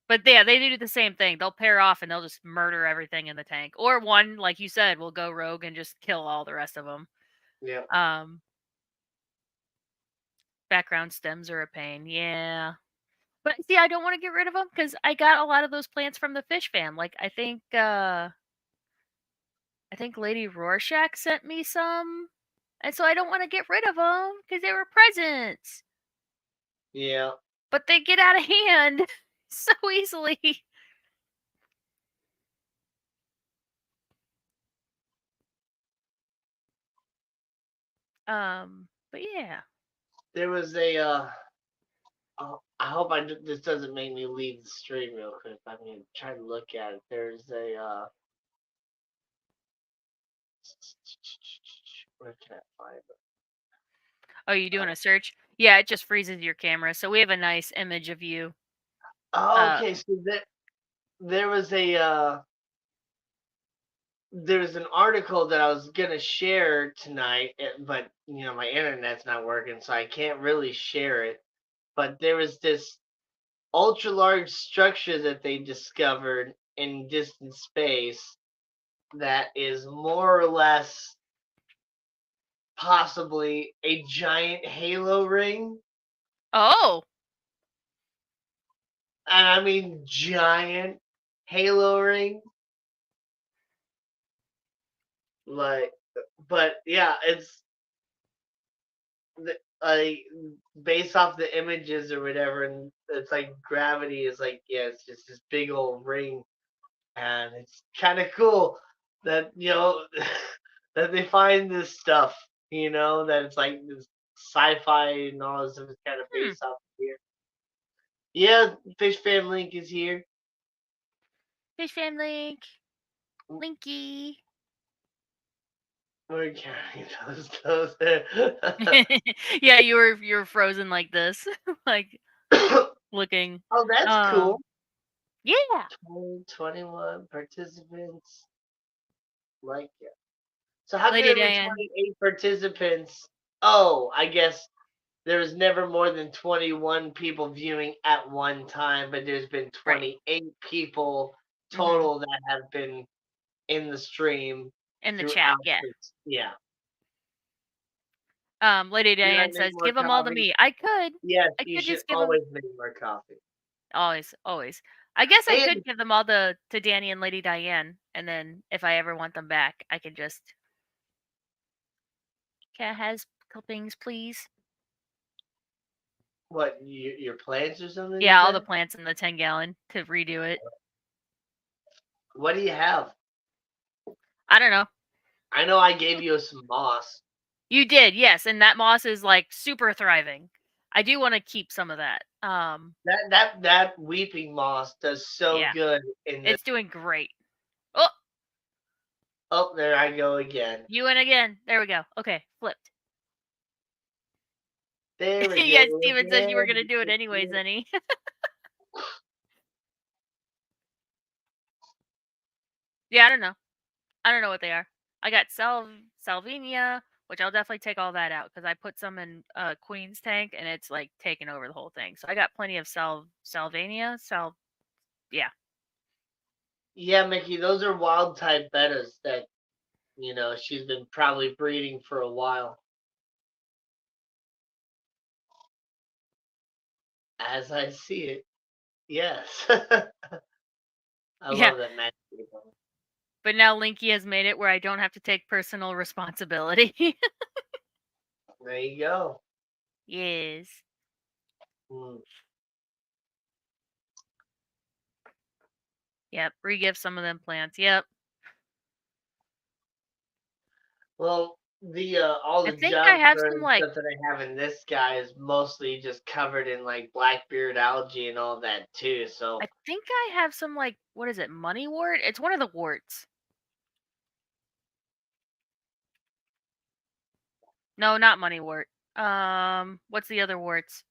But yeah, they do the same thing. They'll pair off and they'll just murder everything in the tank. Or one, like you said, will go rogue and just kill all the rest of them. yeah, Um, background stems are a pain. Yeah. But see, I don't want to get rid of them because I got a lot of those plants from the fish fam. Like I think Lady Rorschach sent me some, and so I don't want to get rid of them because they were presents. yeah. But they get out of hand so easily. But yeah. There was a. Oh, I hope this doesn't make me leave the stream real quick. I'm gonna try to look at it. There's a. Where can I find it? Oh, you doing a search? Yeah, it just freezes your camera, so we have a nice image of you. Oh, Uh, okay. So there was a. There's an article that I was gonna share tonight, but my internet's not working, so I can't really share it. But there was this ultra large structure that they discovered in distant space that is more or less possibly a giant halo ring. oh, And I mean giant halo ring. like, but yeah, it's like based off the images or whatever, and it's like gravity is like, yeah, it's just this big old ring, and it's kind of cool that that they find this stuff, that it's like this sci-fi and all this stuff is kind of Hmm. based off of here. Yeah, Fish Fam Link is here. Fish Fam Link. Linky. We're carrying those. Yeah, you were frozen like this, like looking. Oh, that's cool. Yeah. 21 participants. Like it. So how could Lady there be Diane. 28 participants? Oh, I guess there's never more than 21 people viewing at one time, but there's been Right. 28 people Mhm. total that have been in the stream In the chat, throughout yeah. this. Yeah. Lady Should I Diane make says, more "Give them all to coffee? me." I could. Yes, I you could should just give them always make more coffee. always, always. I guess I And could give them all to Danny and Lady Diane, and then if I ever want them back, I could just cat has clippings, please. what, your plants or something you Yeah, all the said? plants in the 10-gallon to redo it. What do you have? I don't know. I know I gave you some moss. You did, yes, and that moss is like super thriving. I do want to keep some of that. That weeping moss does so Yeah, good in the. it's doing great. Oh, Oh, there I go again. you win again. There we go. Okay, flipped. There we Yeah, go Steven says you were gonna again. do it anyways, Zenny. Yeah, I don't know. I don't know what they are. I got Salvinia, which I'll definitely take all that out because I put some in Queen's tank and it's like taking over the whole thing. So I got plenty of Salvania. Yeah. Yeah, Mickey, those are wild type bettas that she's been probably breeding for a while. As I see it, yes. I Yeah. love that match. But now Linky has made it where I don't have to take personal responsibility. There you go. Yes. Mm. Yep. Regift some of them plants. Yep. Well, the all I the think I junk have or some like stuff that I have in this guy is mostly just covered in like blackbeard algae and all that too. So I think I have some like what is it, money wort? It's one of the warts. No, not money wort. What's the other warts?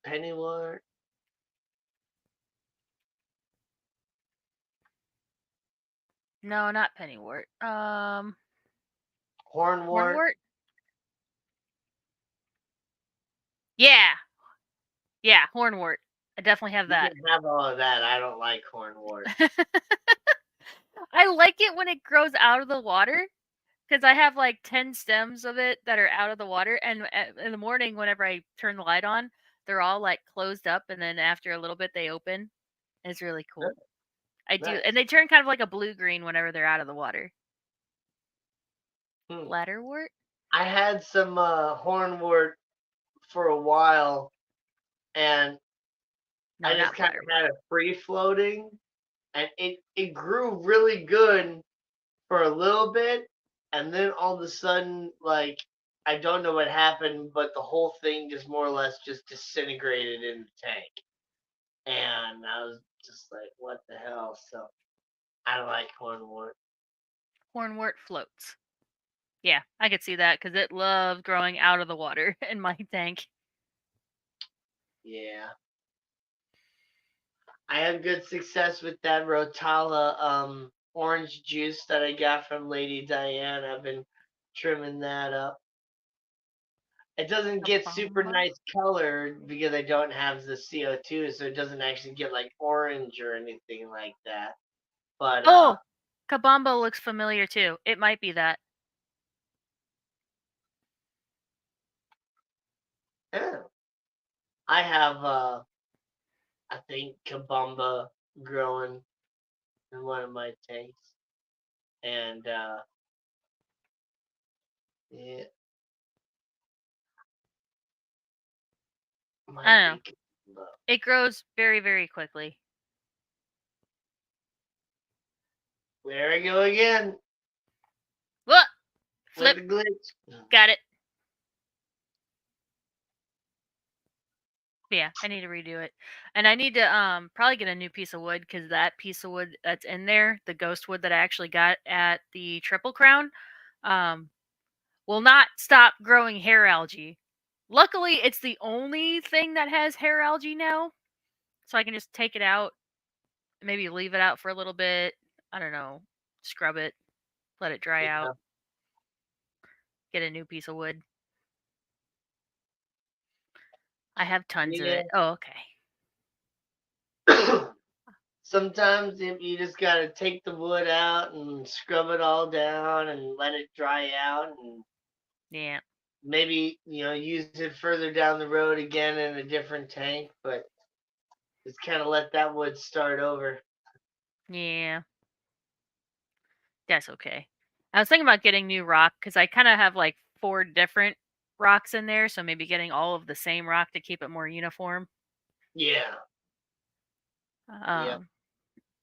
pennywort, No, not pennywort. hornwort. Hornwort? Yeah. Yeah, hornwort. I definitely have You that. can have all of that. I don't like hornwort. I like it when it grows out of the water because I have like 10 stems of it that are out of the water. And in the morning, whenever I turn the light on, they're all like closed up. And then after a little bit, they open. It's really Huh, cool. I do. And nice. they turn kind of like a blue green whenever they're out of the water. Hmm. Bladderwort? I had some hornwort for a while, and No, I just not kind of bladderwort. had it free floating, and it grew really good for a little bit, and then all of a sudden, like, I don't know what happened, but the whole thing just more or less just disintegrated in the tank, and I was just like, what the hell? So I like hornwort. Hornwort floats. Yeah, I could see that because it loves growing out of the water in my tank. Yeah. I had good success with that Rotala orange juice that I got from Lady Diane. I've been trimming that up. It doesn't A get super bomba? nice color because I don't have the CO2, so it doesn't actually get like orange or anything like that. But Oh, Kabamba looks familiar too. It might be that. yeah, I have I think Kabamba growing in one of my tanks. and yeah, I might don't know. be coming up. It grows very, very quickly. There I go again What? with Flip. the glitch. Got it. Yeah, I need to redo it. And I need to probably get a new piece of wood because that piece of wood that's in there, the ghost wood that I actually got at the Triple Crown, um, will not stop growing hair algae. Luckily, it's the only thing that has hair algae now, so I can just take it out, maybe leave it out for a little bit. I don't know, scrub it, let it dry out, get a new piece of wood. I have tons of Yeah. it. Oh, okay. Yeah. Sometimes you just gotta take the wood out and scrub it all down and let it dry out, and Yeah. maybe use it further down the road again in a different tank, but just kind of let that wood start over. Yeah. That's okay. I was thinking about getting new rock because I kind of have like four different rocks in there, so maybe getting all of the same rock to keep it more uniform. Yeah, yeah.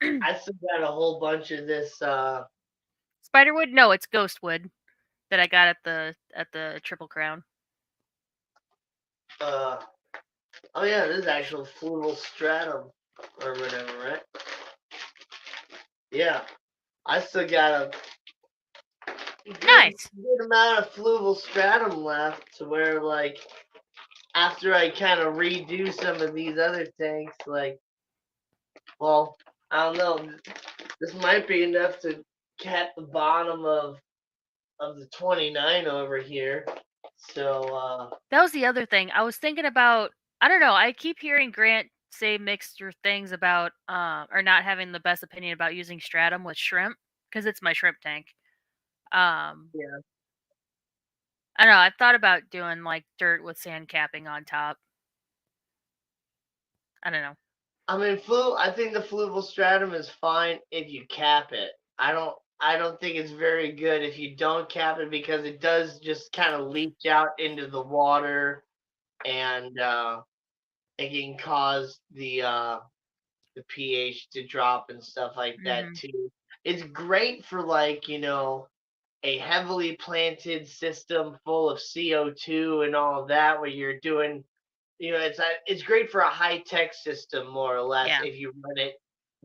Um, I still got a whole bunch of this. Spiderwood? No, it's ghostwood that I got at the Triple Crown. Uh, oh yeah, this is actual fluval stratum or whatever, right? Yeah, I still got a Nice. good amount of fluval stratum left to where like after I kind of redo some of these other tanks, like, well, I don't know, this might be enough to cap the bottom of the 29 over here. So, That was the other thing. I was thinking about. I don't know. I keep hearing Grant say mixed things about or not having the best opinion about using stratum with shrimp because it's my shrimp tank. Um, yeah. I don't know. I've thought about doing like dirt with sand capping on top. I don't know. I mean, I think the fluval stratum is fine if you cap it. I don't think it's very good if you don't cap it because it does just kind of leach out into the water, and it can cause the pH to drop and stuff like that Hmm. too. It's great for like, a heavily planted system full of CO2 and all of that where you're doing, it's great for a high tech system more or less Yeah. if you run it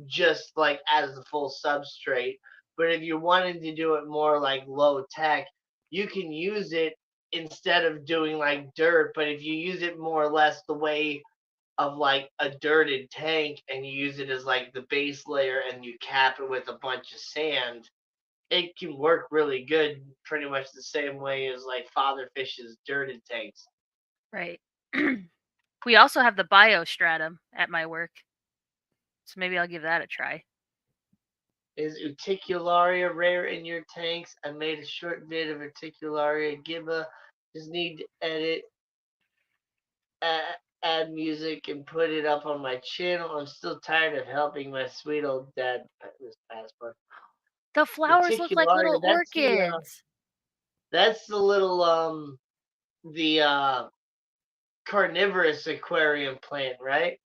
just like as the full substrate. But if you're wanting to do it more like low tech, you can use it instead of doing like dirt. But if you use it more or less the way of like a dirted tank and you use it as like the base layer and you cap it with a bunch of sand, it can work really good pretty much the same way as like father fish's dirted tanks. Right. We also have the biostratum at my work, so maybe I'll give that a try. Is Uticularia rare in your tanks? I made a short vid of Uticularia gibba. Just need to add music and put it up on my channel. I'm still tired of helping my sweet old dad this past month. The flowers look like Uticularia, little orchids. that's the little the carnivorous aquarium plant, right?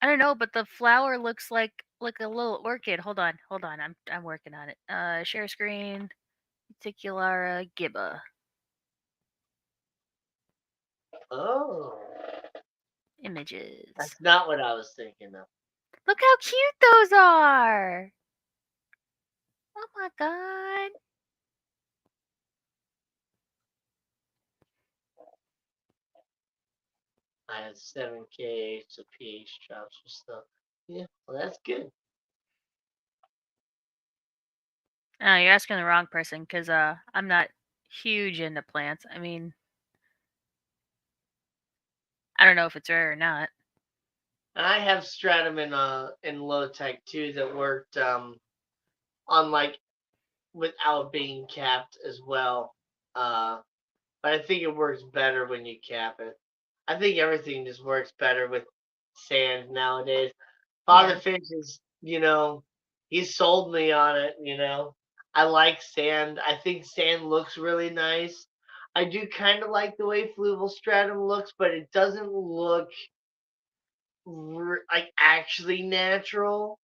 I don't know, but the flower looks like a little orchid. Hold on. I'm working on it. Share screen. Reticulara gibba Oh, images. that's not what I was thinking of. Look how cute those are. Oh my god. I had 7 kh of pH drops and stuff. Yeah, well, that's good. Oh, you're asking the wrong person because I'm not huge into plants. I mean, I don't know if it's rare or not. And I have stratum in low tech too that worked on like without being capped as well. But I think it works better when you cap it. I think everything just works better with sand nowadays. Father Yeah. Fish is, he sold me on it. I like sand. I think sand looks really nice. I do kind of like the way fluval stratum looks, but it doesn't look like actually natural.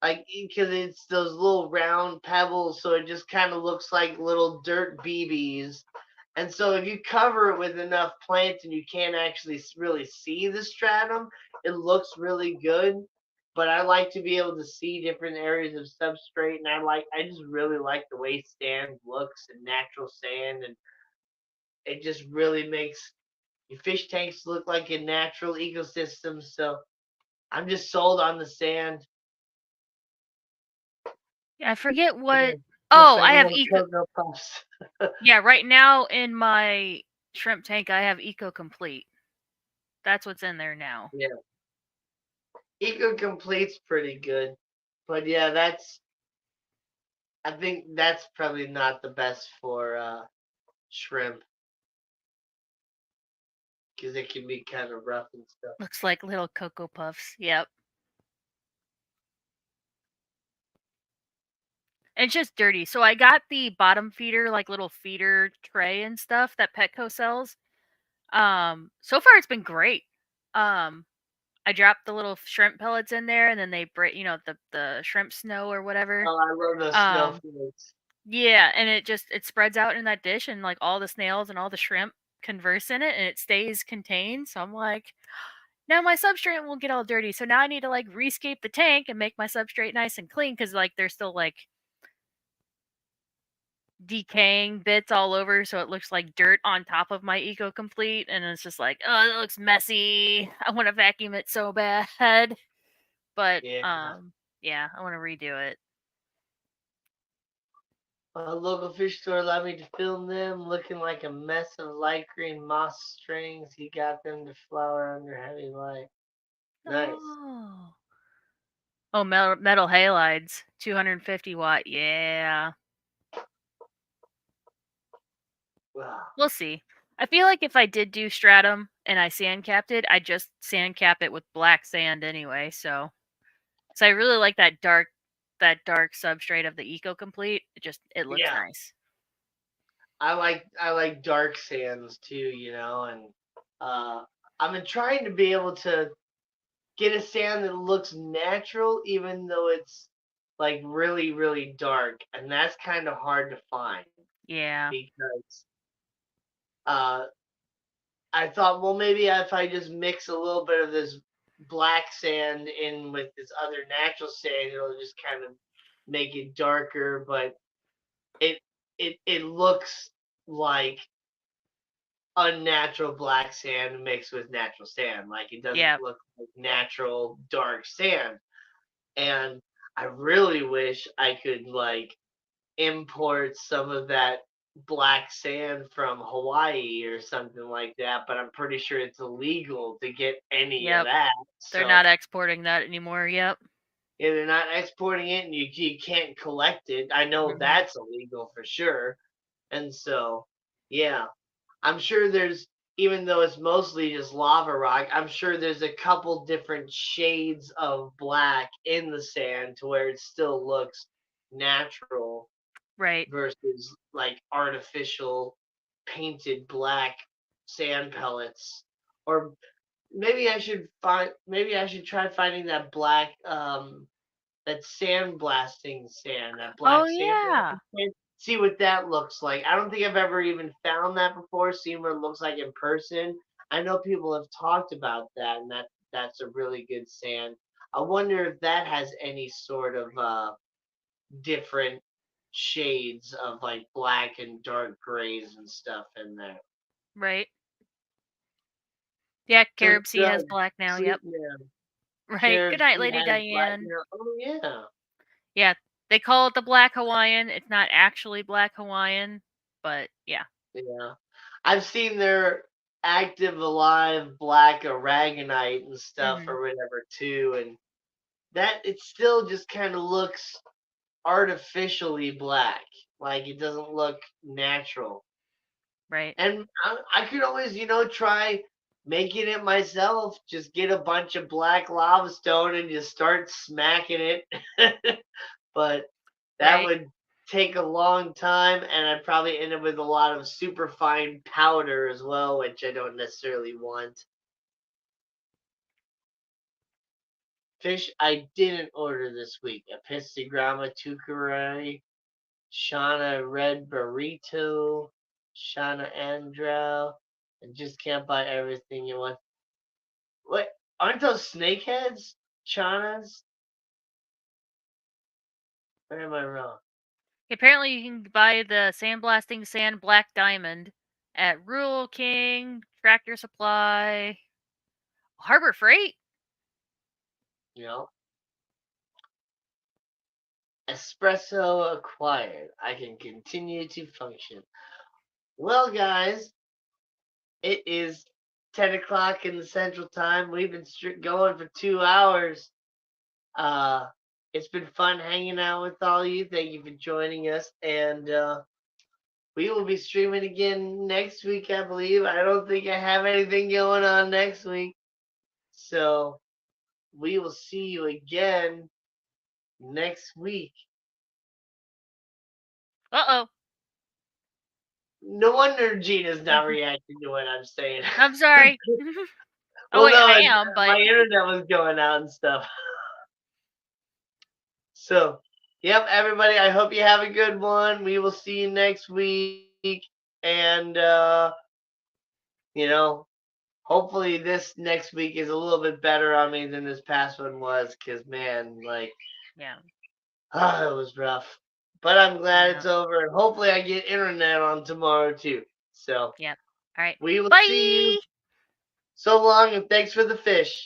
Like because it's those little round pebbles, so it just kind of looks like little dirt BBs. And so if you cover it with enough plants and you can't actually really see the stratum, it looks really good. But I like to be able to see different areas of substrate, and I just really like the way sand looks and natural sand, and it just really makes your fish tanks look like a natural ecosystem. So I'm just sold on the sand. Yeah, I forget Yeah, what. looks Oh, like I have little eco. cocoa puffs. Yeah, right now in my shrimp tank, I have Eco Complete. That's what's in there now. Yeah, Eco Complete's pretty good, but yeah, that's I think that's probably not the best for shrimp because it can be kind of rough and stuff. Looks like little Cocoa Puffs. Yep. And it's just dirty. So I got the bottom feeder, like little feeder tray and stuff that Petco sells. So far it's been great. Um, I dropped the little shrimp pellets in there, and then they break, the shrimp snow or whatever. Oh, I love those Um, snowflakes. yeah, and it spreads out in that dish, and like all the snails and all the shrimp converse in it, and it stays contained. So I'm like, now my substrate won't get all dirty. So now I need to like rescape the tank and make my substrate nice and clean because like there's still like decaying bits all over, so it looks like dirt on top of my Eco Complete, and it's just like, oh, it looks messy. I want to vacuum it so bad, but Yeah. yeah, I want to redo it. A local fish store allowed me to film them looking like a mess of light green moss strings. He got them to flower under heavy light. Nice. Oh, oh, metal halides, 250 watt. Yeah, Wow. we'll see. I feel like if I did do stratum and I sand capped it, I just sand cap it with black sand anyway. So I really like that dark substrate of the Eco Complete. It looks Yeah. nice. I like dark sands too, and uh I've been trying to be able to get a sand that looks natural even though it's like really, really dark. And that's kind of hard to find Yeah. because uh I thought, well, maybe if I just mix a little bit of this black sand in with this other natural sand, it'll just kind of make it darker. But it it looks like unnatural black sand mixed with natural sand. Like it doesn't Yeah. look like natural dark sand. And I really wish I could like import some of that black sand from Hawaii or something like that, but I'm pretty sure it's illegal to get any of Yep. that. They're So not exporting that anymore. Yep. yeah, they're not exporting it, and you can't collect it. I know Mhm. that's illegal for sure. And so, yeah, I'm sure there's, even though it's mostly just lava rock, I'm sure there's a couple different shades of black in the sand to where it still looks natural Right. versus like artificial painted black sand pellets. Or maybe I should try finding that black that sandblasting sand, that Oh black yeah. sandblasting sand. See what that looks like. I don't think I've ever even found that before, seen what it looks like in person. I know people have talked about that, and that's a really good sand. I wonder if that has any sort of different shades of like black and dark grays and stuff in there. Right. Yeah. So Carib Sea has Doug, black now. sleep Yep. now. Right. Carib Good night, Sea Lady has black Diane. now. Oh yeah. Yeah. They call it the Black Hawaiian. It's not actually Black Hawaiian, but yeah. Yeah. I've seen their active alive black aragonite and stuff Hmm. or whatever too, and that it still just kind of looks artificially black. Like it doesn't look natural. Right. And I could always, try making it myself. Just get a bunch of black lava stone and just start smacking it. But that Right. would take a long time, and I'd probably end up with a lot of super fine powder as well, which I don't necessarily want. Fish I didn't order this week: a Pistagrama Tucumare, Shauna Red Burrito, Shauna Andrel, and just can't buy everything you want. What? Aren't those snakeheads? Chana's? Or am I wrong? Apparently, you can buy the Sandblasting Sand Black Diamond at Rural King, Tractor Supply, Harbor Freight. You know? Espresso acquired. I can continue to function. Well, guys, it is 10 o'clock in the Central Time. We've been going for 2 hours. Uh, it's been fun hanging out with all of you. Thank you for joining us. And we will be streaming again next week, I believe. I don't think I have anything going on next week. So we will see you again next week. Uh-oh. No wonder Gina's not reacting to what I'm saying. I'm sorry. Well, wait, no, I am, but my internet was going out and stuff. So, yep, everybody, I hope you have a good one. We will see you next week. And, you know, hopefully this next week is a little bit better on me than this past one was. Because, man, like, yeah. it was rough. But I'm glad Yeah. it's over. And hopefully I get internet on tomorrow, too. So, Yep. All right. we will see you. Bye. So long, and thanks for the fish.